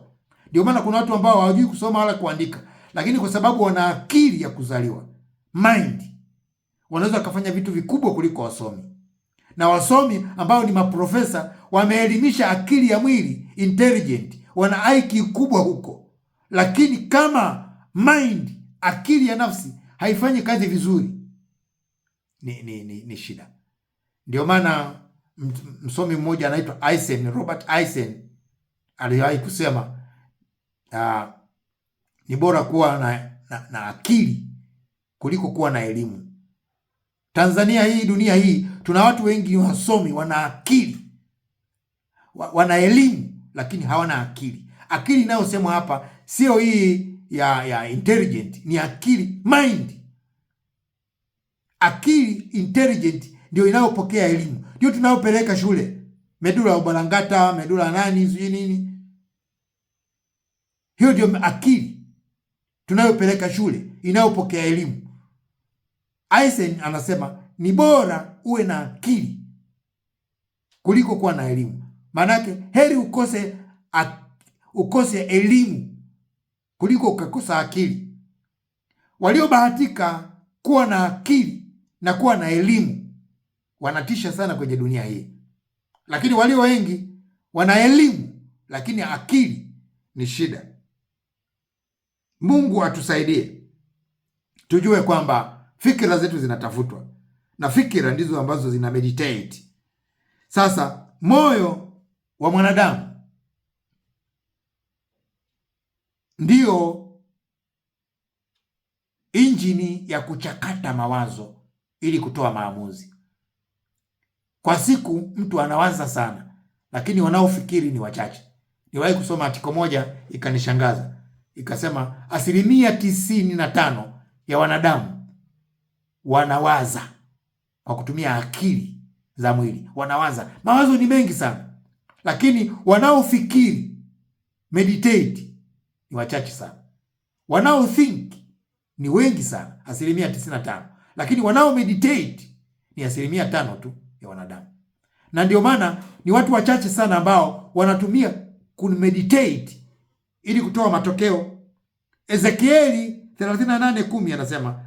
Ndio maana kuna watu ambao hawajui kusoma wala kuandika, lakini kwa sababu wana akili ya kuzaliwa, mind, wanaweza kufanya vitu vikubwa kuliko wasomi. Na wasomi ambao ni maprofesa wameelimisha akili ya mwili, intelligent, wana IQ kubwa huko, lakini kama mind, akili ya nafsi haifanyi kazi vizuri, ni shida. Ndio maana msomi mmoja anaitwa Robert Eisen aliwahi kusema ni bora kuwa na akili kuliko kuwa na elimu. Tanzania hii, dunia hii, tuna watu wengi wasomi, wana akili, wana elimu, lakini hawana akili. Akili inayosemwa hapa sio hii ya intelligent, ni akili, mind. Akili intelligent ndio inayopokea elimu, ndio tunayopeleka shule, medula oblongata, medula nani sijui nini. Hiyo ndio akili tunayopeleka shule, inayopokea elimu. Eisen anasema ni bora uwe na akili kuliko kuwa na elimu. Maanake heri ukose elimu kuliko ukakosa akili. Waliobahatika kuwa na akili na kuwa na elimu wanatisha sana kwenye dunia hii, lakini walio wengi wana elimu lakini akili ni shida. Mungu atusaidie tujue kwamba fikira zetu zinatafutwa na fikira ndizo ambazo zina meditate. Sasa moyo wa mwanadamu ndio injini ya kuchakata mawazo ili kutoa maamuzi. Kwa siku mtu anawaza sana, lakini wanaofikiri ni wachache. Niwahi kusoma article moja ikanishangaza. Ikasema 95% ya wanadamu wanawaza kwa kutumia akili za mwili. Wanawaza, mawazo ni mengi sana, lakini wanaofikiri, meditate, ni wachache sana. Wanaothink ni wengi sana, 95%, lakini wanao meditate ni 5% tu ya wanadamu. Na ndio maana ni watu wachache sana ambao wanatumia kumeditate ili kutoa matokeo. Ezekieli 38:10 anasema,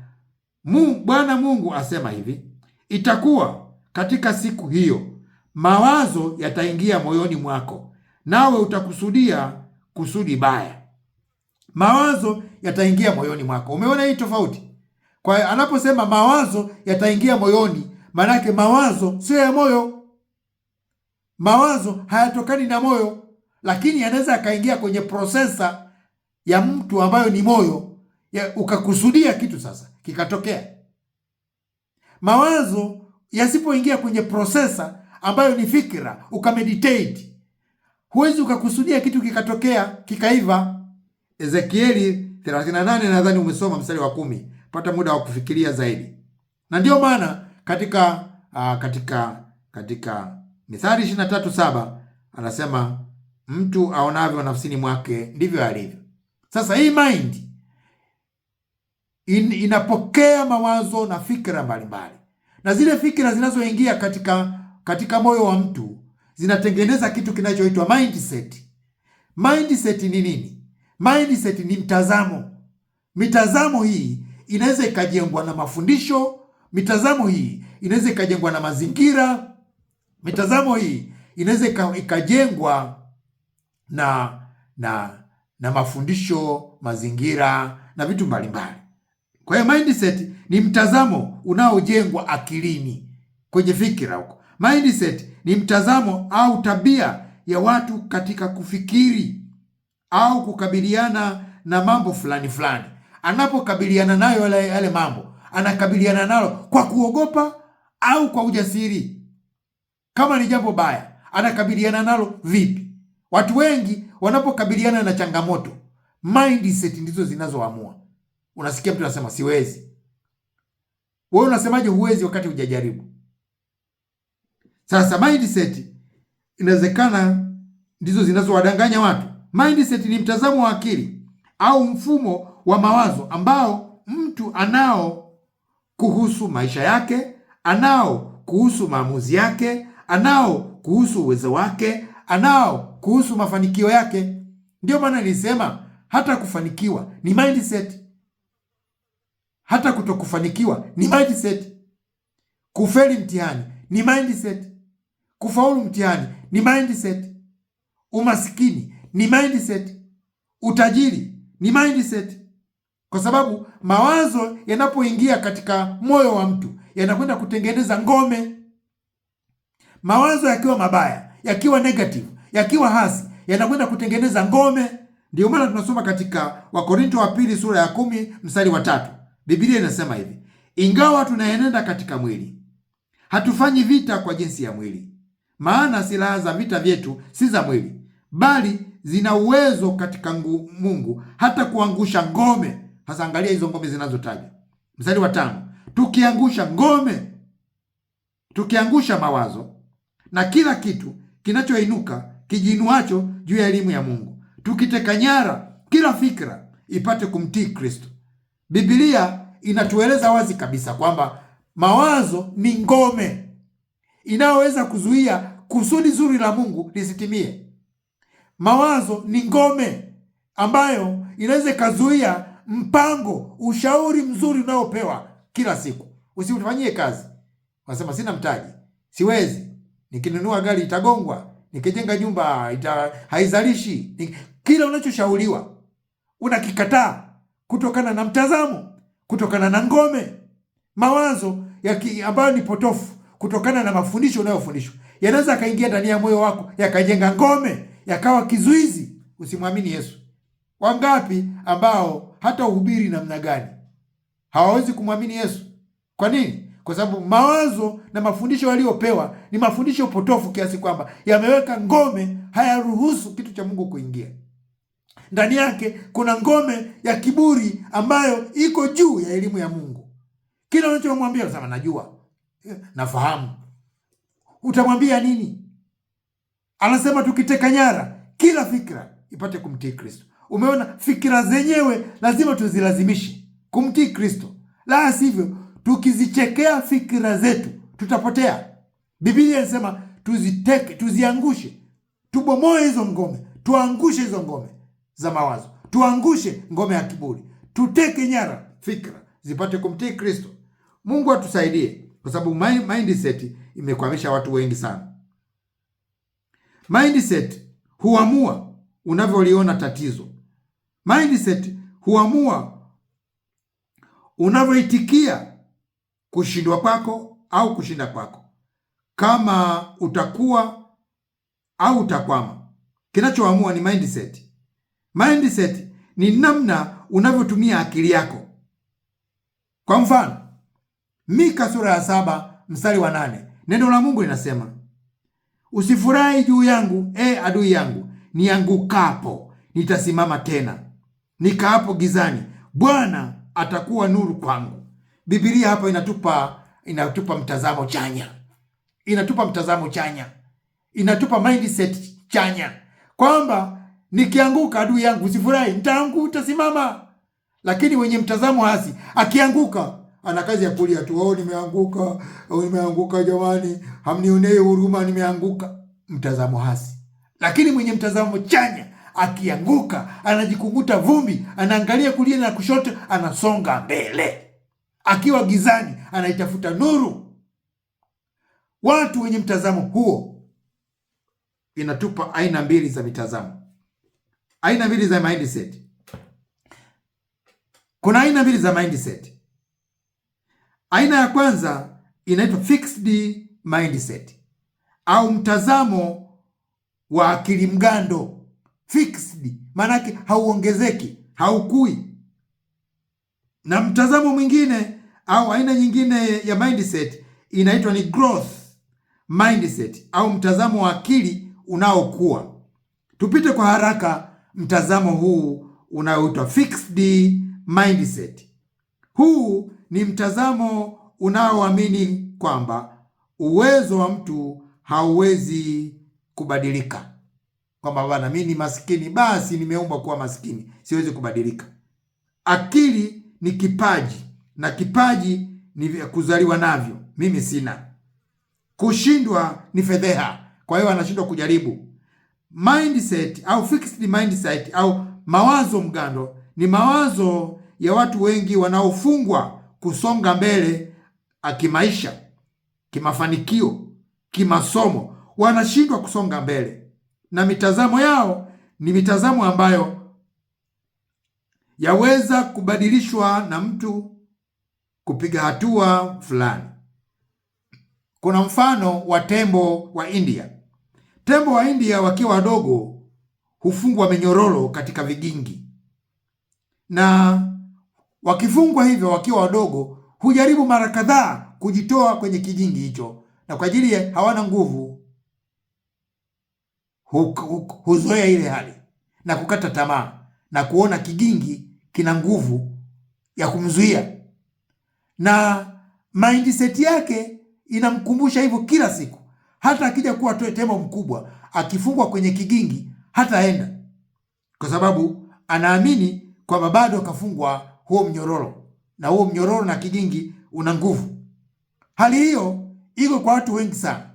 Bwana Mungu asema hivi, itakuwa katika siku hiyo mawazo yataingia moyoni mwako, nawe utakusudia kusudi baya. Mawazo yataingia moyoni mwako. Umeona hii tofauti? Kwa anaposema mawazo yataingia moyoni, manake mawazo sio ya moyo. Mawazo hayatokani na moyo, lakini yanaweza yakaingia kwenye prosesa ya mtu ambayo ni moyo, ukakusudia kitu sasa kikatokea. Mawazo yasipoingia kwenye prosesa ambayo ni fikira, ukameditate, huwezi ukakusudia kitu kikatokea kikaiva. Ezekieli 38 nadhani umesoma mstari wa 10. Pata muda wa kufikiria zaidi. Na ndio maana katika Mithali 23:7 anasema mtu aonavyo nafsini mwake ndivyo alivyo. Sasa hii mind inapokea mawazo na fikra mbalimbali, na zile fikra zinazoingia katika moyo wa mtu zinatengeneza kitu kinachoitwa mindset. Mindset ni nini? Mindset ni mtazamo. Mitazamo hii inaweza ikajengwa na mafundisho, mitazamo hii inaweza ikajengwa na mazingira, mitazamo hii inaweza ikajengwa na mafundisho, mazingira na vitu mbalimbali. Kwa hiyo mindset ni mtazamo unaojengwa akilini, kwenye fikira huko. Mindset ni mtazamo au tabia ya watu katika kufikiri au kukabiliana na mambo fulani fulani. Anapokabiliana nayo yale mambo, anakabiliana nalo kwa kuogopa au kwa ujasiri. Kama ni jambo baya, anakabiliana nalo vipi? Watu wengi wanapokabiliana na changamoto, mindset ndizo zinazoamua. Unasikia mtu anasema siwezi. Wewe unasemaje huwezi wakati hujajaribu? Sasa mindset inawezekana ndizo zinazowadanganya watu. Mindset ni mtazamo wa akili au mfumo wa mawazo ambao mtu anao kuhusu maisha yake anao kuhusu maamuzi yake, anao kuhusu uwezo wake, anao kuhusu mafanikio yake. Ndio maana nilisema hata kufanikiwa ni mindset, hata kutokufanikiwa ni mindset. Kufeli mtihani ni mindset, kufaulu mtihani ni mindset, umasikini ni mindset, utajiri ni mindset. Kwa sababu mawazo yanapoingia katika moyo wa mtu yanakwenda kutengeneza ngome. Mawazo yakiwa mabaya, yakiwa negative, yakiwa hasi, yanakwenda kutengeneza ngome. Ndio maana tunasoma katika Wakorinto wa pili sura ya 10 mstari wa 3. Biblia inasema hivi: ingawa tunaenenda katika mwili, hatufanyi vita kwa jinsi ya mwili, maana silaha za vita vyetu si za mwili, bali zina uwezo katika Mungu hata kuangusha ngome. Hasa angalia hizo ngome zinazotajwa. Mstari wa 5, tukiangusha ngome, tukiangusha mawazo na kila kitu kinachoinuka kijiinuacho juu ya elimu ya Mungu, tukiteka nyara kila fikra ipate kumtii Kristo. Biblia inatueleza wazi kabisa kwamba mawazo ni ngome inayoweza kuzuia kusudi zuri la Mungu lisitimie. Mawazo ni ngome ambayo inaweza ikazuia mpango, ushauri mzuri unaopewa kila siku. Usifanyie kazi, unasema sina mtaji, siwezi, nikinunua gari itagongwa, nikijenga nyumba haizalishi. Kila unachoshauriwa unakikataa kutokana na mtazamo, kutokana na ngome. Mawazo ambayo ni potofu kutokana na mafundisho unayofundishwa yanaweza akaingia ndani ya moyo wako yakajenga ngome, yakawa kizuizi usimwamini Yesu. Wangapi ambao hata uhubiri namna gani hawawezi kumwamini Yesu? Kwa nini? Kwa sababu mawazo na mafundisho waliopewa ni mafundisho potofu kiasi kwamba yameweka ngome, hayaruhusu kitu cha Mungu kuingia. Ndani yake kuna ngome ya kiburi ambayo iko juu ya elimu ya Mungu. Kila unachomwambia unasema najua, nafahamu. Utamwambia nini? Anasema tukiteka nyara kila fikra ipate kumtii Kristo. Umeona, fikira zenyewe lazima tuzilazimishe kumtii Kristo, la sivyo tukizichekea fikira zetu tutapotea. Biblia inasema tuziteke, tuziangushe, tubomoe hizo ngome, tuangushe hizo ngome za mawazo, tuangushe ngome ya kiburi, tuteke nyara fikra zipate kumtii Kristo. Mungu atusaidie, kwa sababu mindset imekwamisha watu wengi sana. Mindset huamua unavyoliona tatizo. Mindset huamua unavyoitikia kushindwa kwako au kushinda kwako, kama utakuwa au utakwama. Kinachoamua ni mindset. Mindset ni namna unavyotumia akili yako. Kwa mfano, Mika sura ya 7 mstari wa 8, neno la Mungu linasema, usifurahi juu yangu, adui yangu, niangukapo nitasimama tena, nikaapo gizani, Bwana atakuwa nuru kwangu. Biblia hapa inatupa mtazamo chanya, inatupa mtazamo chanya, inatupa mindset chanya, kwamba nikianguka, adui yangu, usifurahi, nitasimama. Lakini wenye mtazamo hasi, akianguka ana kazi ya kulia tu, nimeanguka jamani, hamnionee huruma, nimeanguka. Mtazamo hasi. Lakini mwenye mtazamo chanya, akianguka anajikunguta vumbi, anaangalia kulia na kushoto, anasonga mbele. Akiwa gizani anaitafuta nuru. Watu wenye mtazamo huo, inatupa aina mbili za mitazamo, aina mbili za mindset. Kuna aina mbili za mindset. Aina ya kwanza inaitwa fixed mindset, au mtazamo wa akili mgando. Fixed maanake hauongezeki, haukui. Na mtazamo mwingine au aina nyingine ya mindset inaitwa ni growth mindset, au mtazamo wa akili unaokua. Tupite kwa haraka mtazamo huu unaoitwa fixed mindset. Huu ni mtazamo unaoamini kwamba uwezo wa mtu hauwezi kubadilika, kwamba bwana, mimi ni maskini, basi nimeumbwa kuwa maskini, siwezi kubadilika. Akili ni kipaji, na kipaji ni vya kuzaliwa navyo, mimi sina. Kushindwa ni fedheha, kwa hiyo anashindwa kujaribu. Mindset au fixed mindset au mawazo mgando ni mawazo ya watu wengi wanaofungwa kusonga mbele kimaisha, kimafanikio, kimasomo. Wanashindwa kusonga mbele, na mitazamo yao ni mitazamo ambayo yaweza kubadilishwa na mtu kupiga hatua fulani. Kuna mfano wa tembo wa India. Tembo wa India wakiwa wadogo hufungwa minyororo katika vigingi, na wakifungwa hivyo wakiwa wadogo hujaribu mara kadhaa kujitoa kwenye kigingi hicho, na kwa ajili hawana nguvu huzoea ile hali na kukata tamaa na kuona kigingi kina nguvu ya kumzuia, na mindset yake inamkumbusha hivyo kila siku. Hata akija kuwa tembo mkubwa, akifungwa kwenye kigingi hataenda, kwa sababu anaamini kwamba bado akafungwa huo mnyororo, na huo mnyororo na kigingi una nguvu. Hali hiyo iko kwa watu wengi sana.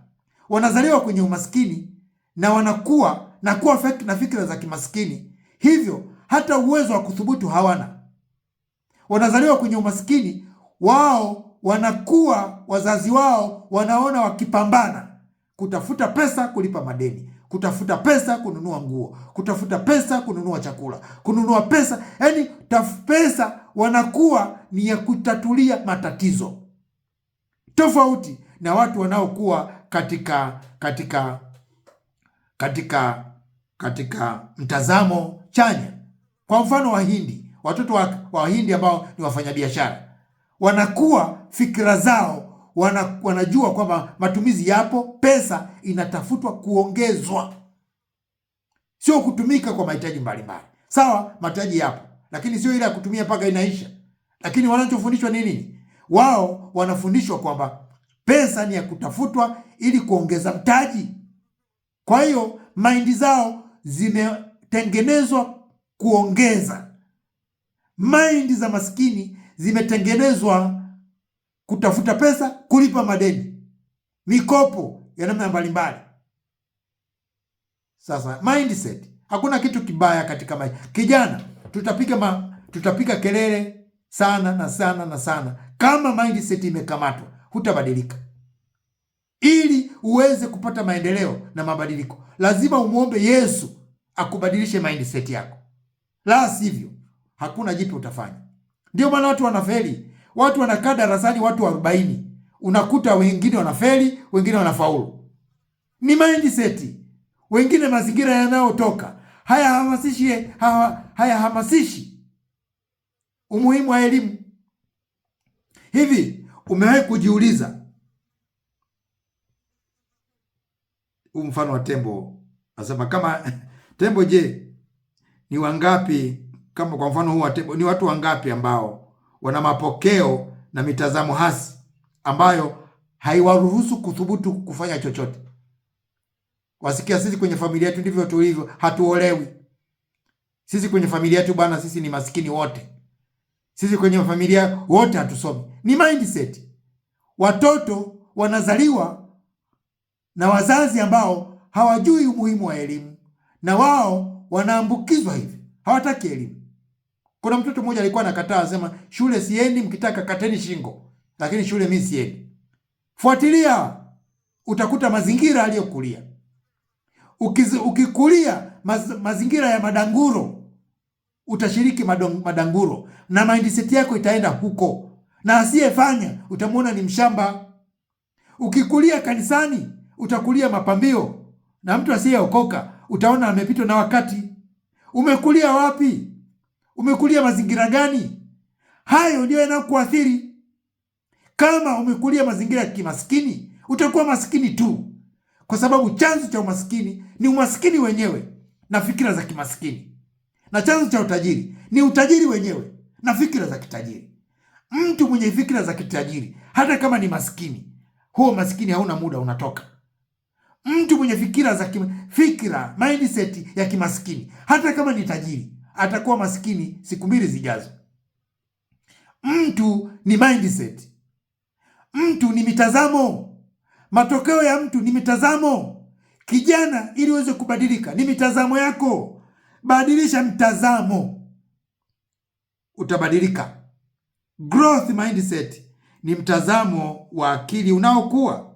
Wanazaliwa kwenye umaskini na wanakuwa na fikra za kimaskini, hivyo hata uwezo wa kuthubutu hawana. Wanazaliwa kwenye umaskini, wao wanakuwa, wazazi wao wanaona wakipambana kutafuta pesa kulipa madeni, kutafuta pesa kununua nguo, kutafuta pesa kununua chakula, kununua pesa, yaani pesa wanakuwa ni ya kutatulia matatizo, tofauti na watu wanaokuwa katika mtazamo chanya. Kwa mfano Wahindi, watoto wa Wahindi ambao ni wafanyabiashara, wanakuwa fikra zao wanajua kwamba matumizi yapo, pesa inatafutwa kuongezwa, sio kutumika kwa mahitaji mbalimbali. Sawa, mahitaji yapo, lakini sio ile ya kutumia mpaka inaisha. Lakini wanachofundishwa ni nini? Wao wanafundishwa kwamba pesa ni ya kutafutwa ili kuongeza mtaji. Kwa hiyo maindi zao zimetengenezwa kuongeza. Maindi za maskini zimetengenezwa kutafuta pesa, kulipa madeni, mikopo ya namna mbalimbali. Sasa mindset, hakuna kitu kibaya katika maisha. Kijana, tutapiga kelele sana na sana na sana, kama mindset imekamatwa hutabadilika. Ili uweze kupata maendeleo na mabadiliko, lazima umuombe Yesu akubadilishe mindset yako, la sivyo hakuna jipi utafanya. Ndio maana watu wanafeli. Watu wanakaa darasani watu 40, unakuta wengine wanafeli, wengine wanafaulu. Ni mindset. Wengine mazingira yanayotoka hayahamasishi umuhimu wa elimu. Hivi umewahi kujiuliza, mfano wa tembo, nasema kama tembo, je, ni wangapi, kama kwa mfano huu wa tembo, ni watu wangapi ambao wana mapokeo na mitazamo hasi ambayo haiwaruhusu kuthubutu kufanya chochote? Wasikia, sisi kwenye familia yetu ndivyo tulivyo, hatuolewi. Sisi kwenye familia yetu bwana, sisi ni maskini wote. Sisi kwenye familia wote hatusomi. Ni mindset. Watoto wanazaliwa na wazazi ambao hawajui umuhimu wa elimu, na wao wanaambukizwa hivi, hawataki elimu. Kuna mtoto mmoja alikuwa anakataa, asema shule siendi, mkitaka kateni shingo, lakini shule mimi siendi. Fuatilia, utakuta mazingira aliyokulia. Ukikulia mazingira ya madanguro, utashiriki madanguro na mindset yako itaenda huko, na asiyefanya utamwona ni mshamba. Ukikulia kanisani, utakulia mapambio, na mtu asiyeokoka utaona amepitwa na wakati. Umekulia wapi? Umekulia mazingira gani? Hayo ndio yanayokuathiri. Kama umekulia mazingira ya kimaskini, utakuwa maskini tu, kwa sababu chanzo cha umaskini ni umaskini wenyewe na fikira za kimaskini, na chanzo cha utajiri ni utajiri wenyewe na fikira za kitajiri. Mtu mwenye fikira za kitajiri, hata kama ni maskini, huo maskini hauna muda unatoka. Mtu mwenye fikira mindset ya kimaskini, hata kama ni tajiri, atakuwa maskini siku mbili zijazo. Mtu ni mindset Mtu ni mitazamo, matokeo ya mtu ni mitazamo. Kijana, ili uweze kubadilika ni mitazamo yako. Badilisha mtazamo, utabadilika. Growth mindset ni mtazamo wa akili unaokuwa.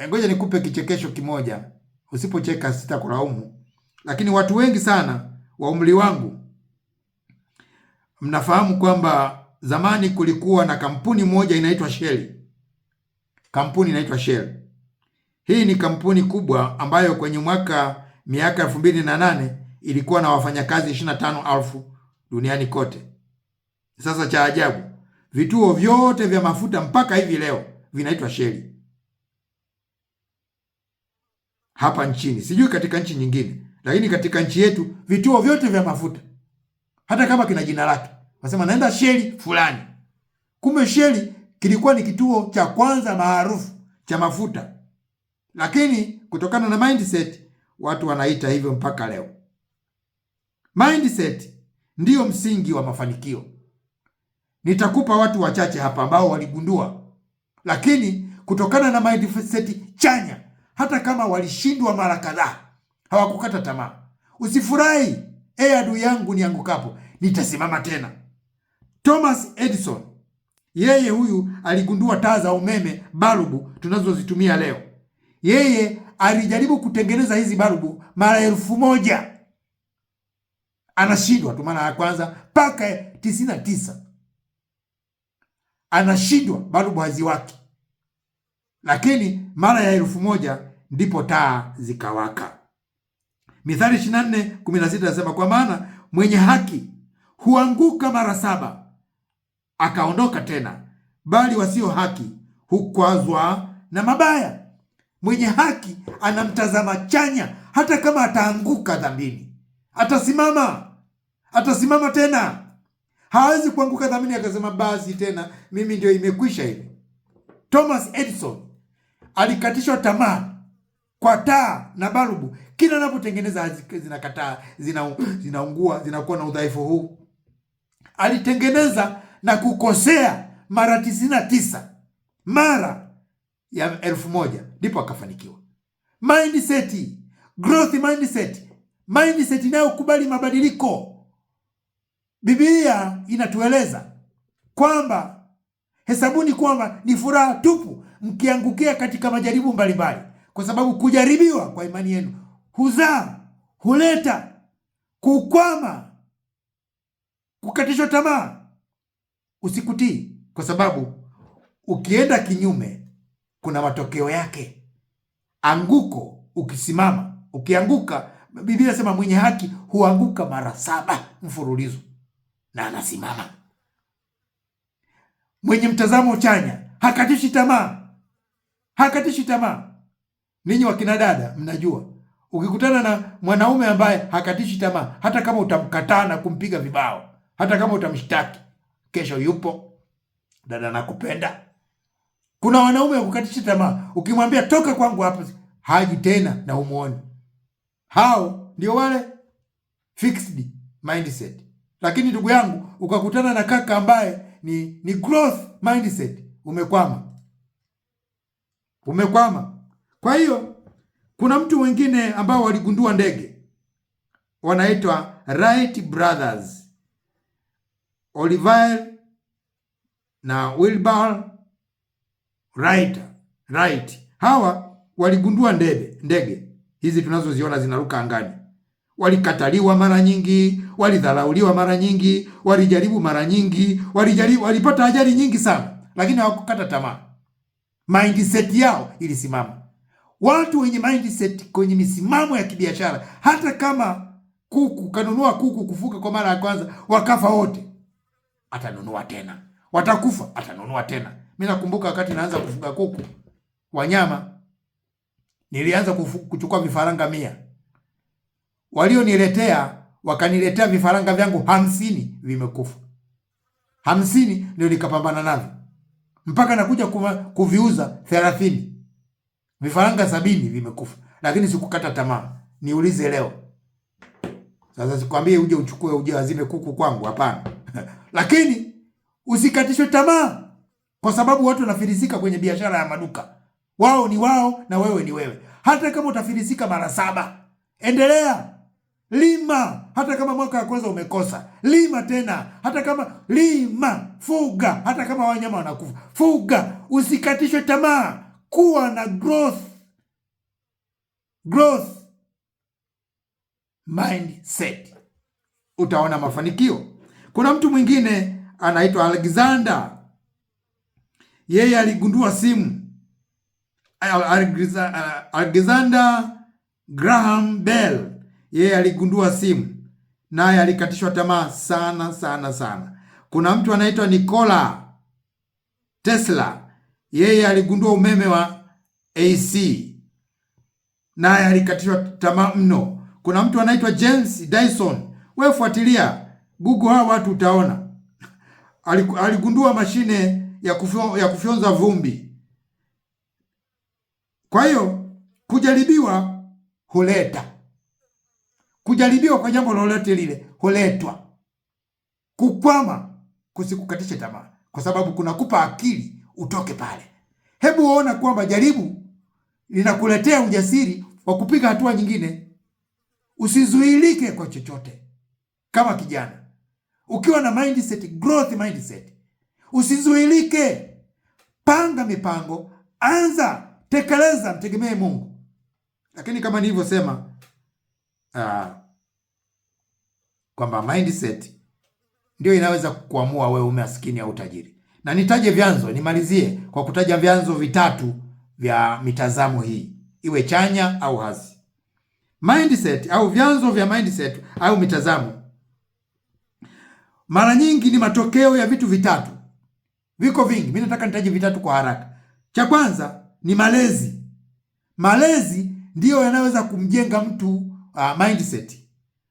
Ngoja nikupe kichekesho kimoja, usipocheka sitakulaumu. Lakini watu wengi sana wa umri wangu mnafahamu kwamba zamani kulikuwa na kampuni moja inaitwa Shell. Kampuni inaitwa Shell. Hii ni kampuni kubwa ambayo kwenye miaka 2008 ilikuwa na wafanyakazi 25,000 duniani kote. Sasa cha ajabu, vituo vyote vya mafuta mpaka hivi leo vinaitwa Shell hapa nchini. Sijui katika nchi nyingine, lakini katika nchi yetu vituo vyote vya mafuta, hata kama kina jina lake, wasema naenda Shell fulani. Kumbe Shell kilikuwa ni kituo cha kwanza maarufu cha mafuta, lakini kutokana na mindset watu wanaita hivyo mpaka leo. Mindset ndiyo msingi wa mafanikio. Nitakupa watu wachache hapa ambao waligundua, lakini kutokana na mindset chanya, hata kama walishindwa mara kadhaa, hawakukata tamaa. Usifurahi, adui yangu niangukapo, nitasimama tena. Thomas Edison, yeye huyu aligundua taa za umeme, balbu tunazozitumia leo. Yeye alijaribu kutengeneza hizi balbu mara 1000. Anashindwa tu mara ya kwanza mpaka 99. Anashindwa, balbu haziwaki. Lakini mara ya 1000 ndipo taa zikawaka. Mithali 24:16 nasema, kwa maana mwenye haki huanguka mara 7 akaondoka tena, bali wasio haki hukwazwa na mabaya. Mwenye haki anamtazama chanya, hata kama ataanguka dhambini atasimama tena. Hawezi kuanguka dhambini akasema basi tena mimi ndio imekwisha hivi. Thomas Edison alikatishwa tamaa kwa taa na balbu. Kila anapotengeneza zinakataa, zinaungua, zinakuwa na udhaifu huu. Alitengeneza na kukosea mara 99 mara ya 1000, ndipo akafanikiwa. Mindset, growth mindset inayokubali mabadiliko. Biblia inatueleza kwamba hesabuni kwamba ni furaha tupu mkiangukia katika majaribu mbalimbali, kwa sababu kujaribiwa kwa imani yenu huleta kukwama, kukatishwa tamaa. Usikutii, kwa sababu ukienda kinyume kuna matokeo yake. Anguko, ukisimama, ukianguka, Biblia inasema mwenye haki huanguka mara 7 mfululizo na anasimama. Mwenye mtazamo chanya hakatishi tamaa. Ninyi wakina dada mnajua, ukikutana na mwanaume ambaye hakatishi tamaa, hata kama utamkataa na kumpiga vibao, hata kama utamshtaki, kesho yupo, dada nakupenda. Kuna wanaume wa kukatisha tamaa, ukimwambia toka kwangu hapa, haji tena na umuone. Hao ndio wale fixed mindset. Lakini ndugu yangu, ukakutana na kaka ambaye ni growth mindset, umekwama. Kwa hiyo kuna mtu wengine ambao waligundua ndege, wanaitwa Wright brothers, Oliver na Wilbur Wright. Hawa waligundua ndege hizi tunazoziona zinaruka angani. Walikataliwa mara nyingi, walidharauliwa mara nyingi, walijaribu mara nyingi, walipata ajali nyingi sana, lakini hawakukata tamaa. Mindset yao ilisimama. Watu wenye mindset kwenye misimamo ya kibiashara, hata kama kanunua kuku kufuka kwa mara ya kwanza wakafa wote, atanunua tena. Watakufa, atanunua tena. Mimi nakumbuka wakati naanza kufuga kuku wanyama, nilianza kuchukua vifaranga 100. Wakaniletea vifaranga vyangu 50 vimekufa. 50 ndio nikapambana navyo mpaka nakuja kuviuza 30. Vifaranga 70 vimekufa, lakini sikukata tamaa. Niulize leo. Sasa sikwambie uje azime kuku kwangu, hapana. Lakini usikatishwe tamaa. kwa sababu watu wanafilisika kwenye biashara ya maduka. Wao ni wao na wewe ni wewe. Hata kama utafilisika mara 7, endelea, lima. Hata kama mwaka wa kwanza umekosa, lima tena. Hata kama lima, fuga. Hata kama wanyama wanakufa, fuga. Usikatishwe tamaa, kuwa na growth mindset, utaona mafanikio. Kuna mtu mwingine anaitwa Alexander. Yeye aligundua simu. Alexander Graham Bell, yeye aligundua simu, naye alikatishwa tamaa sana sana sana. Kuna mtu anaitwa Nikola Tesla, yeye aligundua umeme wa AC, naye alikatishwa tamaa mno. Kuna mtu anaitwa James Dyson, wewe fuatilia Google hawa watu utaona. Aligundua mashine ya kufyonza vumbi. Kwa hiyo kujaribiwa kwa jambo lolote lile huletwa. Kukwama kusikukatishe tamaa, kwa sababu kunakupa akili utoke pale. Hebu uona kwamba jaribu linakuletea ujasiri wa kupiga hatua nyingine. Usizuilike kwa chochote. Kama kijana ukiwa na mindset, growth mindset, usizuilike. Panga mipango, anza, tekeleza, mtegemee Mungu. Lakini kama nilivyosema kwamba mindset ndio inaweza kuamua wewe umaskini au utajiri. Na nitaje vyanzo, nimalizie kwa kutaja vyanzo vitatu vya mitazamo hii, iwe chanya au hasi. Mindset au vyanzo vya mindset au mitazamo mara nyingi ni matokeo ya vitu vitatu. Viko vingi, mimi nataka nitaje vitatu kwa haraka. Cha kwanza ni malezi. Malezi ndiyo yanaweza kumjenga mtu mindset.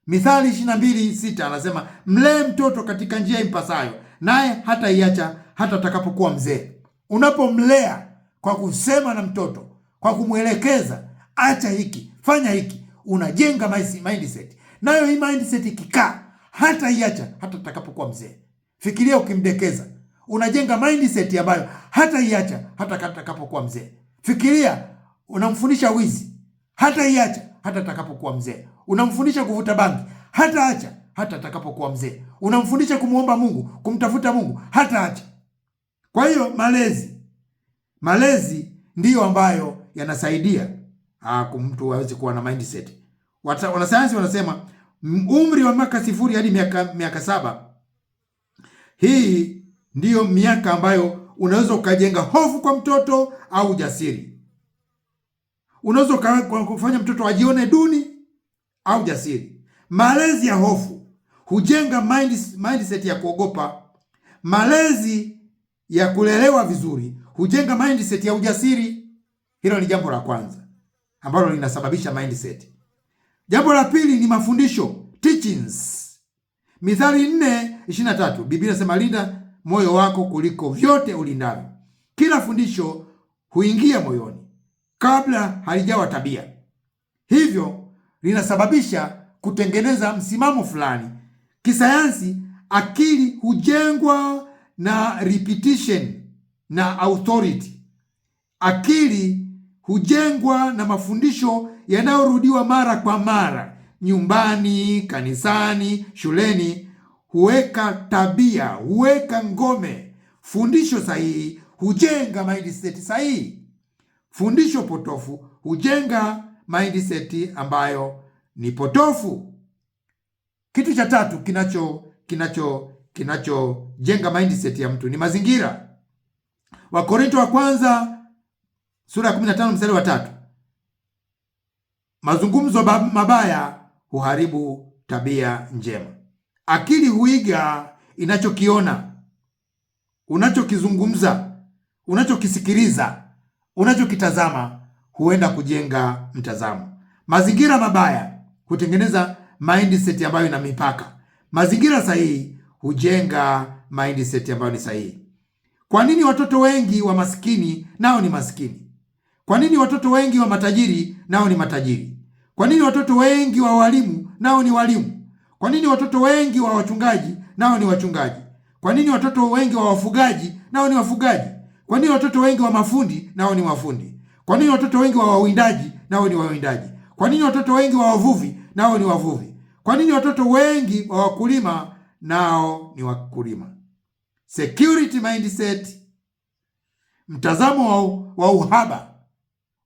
Mithali 22:6 anasema, mlee mtoto katika njia impasayo, naye hata iacha hata atakapokuwa mzee. Unapomlea kwa kusema na mtoto, kwa kumwelekeza, acha hiki, fanya hiki, unajenga mindset. Nayo hii mindset ikikaa, hata iacha hata atakapokuwa mzee. Fikiria ukimdekeza, unajenga mindset ambayo hata iacha hata atakapokuwa mzee. Fikiria unamfundisha wizi, hata iacha hata atakapokuwa mzee. Unamfundisha kuvuta bangi, hata acha hata atakapokuwa mzee. Unamfundisha kumuomba Mungu, kumtafuta Mungu, hata acha. Kwa hiyo malezi ndiyo ambayo yanasaidia mtu aweze kuwa na mindset. Wanasayansi wanasema umri wa miaka 0 hadi miaka 7, hii ndiyo miaka ambayo unaweza ukajenga hofu kwa mtoto au jasiri. Unaweza kufanya mtoto ajione duni au jasiri. Malezi ya hofu hujenga mindset ya kuogopa. Malezi ya kulelewa vizuri hujenga mindset ya ujasiri. Hilo ni jambo la kwanza ambalo linasababisha mindset. Jambo la pili ni mafundisho, teachings. Mithali 4:23, Biblia inasema, linda moyo wako kuliko vyote ulindavyo. Kila fundisho huingia moyoni kabla halijawa tabia. Hivyo linasababisha kutengeneza msimamo fulani. Kisayansi, akili hujengwa na repetition na authority. Akili hujengwa na mafundisho yanayorudiwa mara kwa mara. Nyumbani, kanisani, shuleni huweka tabia, huweka ngome. Fundisho sahihi hujenga mindset sahihi. Fundisho potofu hujenga mindset ambayo ni potofu. Kitu cha tatu kinachojenga mindset ya mtu ni mazingira. Wakorintho wa kwanza sura ya 15 mstari wa 3. Mazungumzo mabaya huharibu tabia njema. Akili huiga inachokiona, unachokizungumza, unachokisikiliza, unachokitazama huenda kujenga mtazamo. Mazingira mabaya hutengeneza mindset ambayo ina mipaka. Mazingira sahihi hujenga mindset ambayo ni sahihi. Kwa nini watoto wengi wa maskini nao ni maskini? Kwa nini watoto wengi wa matajiri nao ni matajiri? Kwa nini watoto wengi wa walimu nao ni walimu? Kwa nini watoto wengi wa wachungaji nao ni wachungaji? Kwa nini watoto wengi wa wafugaji nao ni wafugaji? Kwa nini watoto wengi wa mafundi nao ni mafundi? Kwa nini watoto wengi wa wawindaji nao ni wawindaji? Kwa nini watoto wengi wa wavuvi nao ni wavuvi? Kwa nini watoto wengi wa wakulima nao ni wakulima? Security mindset, mtazamo wa uhaba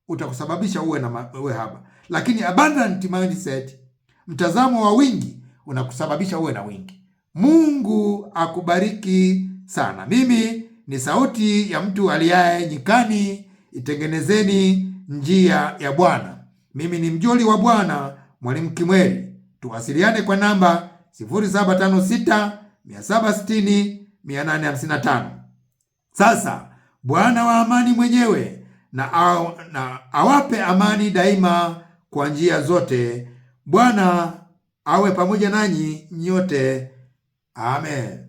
utakusababisha uwe haba, lakini abundant mindset, mtazamo wa wingi, unakusababisha uwe na wingi. Mungu akubariki sana. Mimi ni sauti ya mtu aliaye nyikani, itengenezeni njia ya Bwana. Mimi ni mjoli wa Bwana, Mwalimu Kimweri. Tuwasiliane kwa namba 0756 760 855. Sasa Bwana wa amani mwenyewe na awape amani daima kwa njia zote. Bwana awe pamoja nanyi nyote. Amen.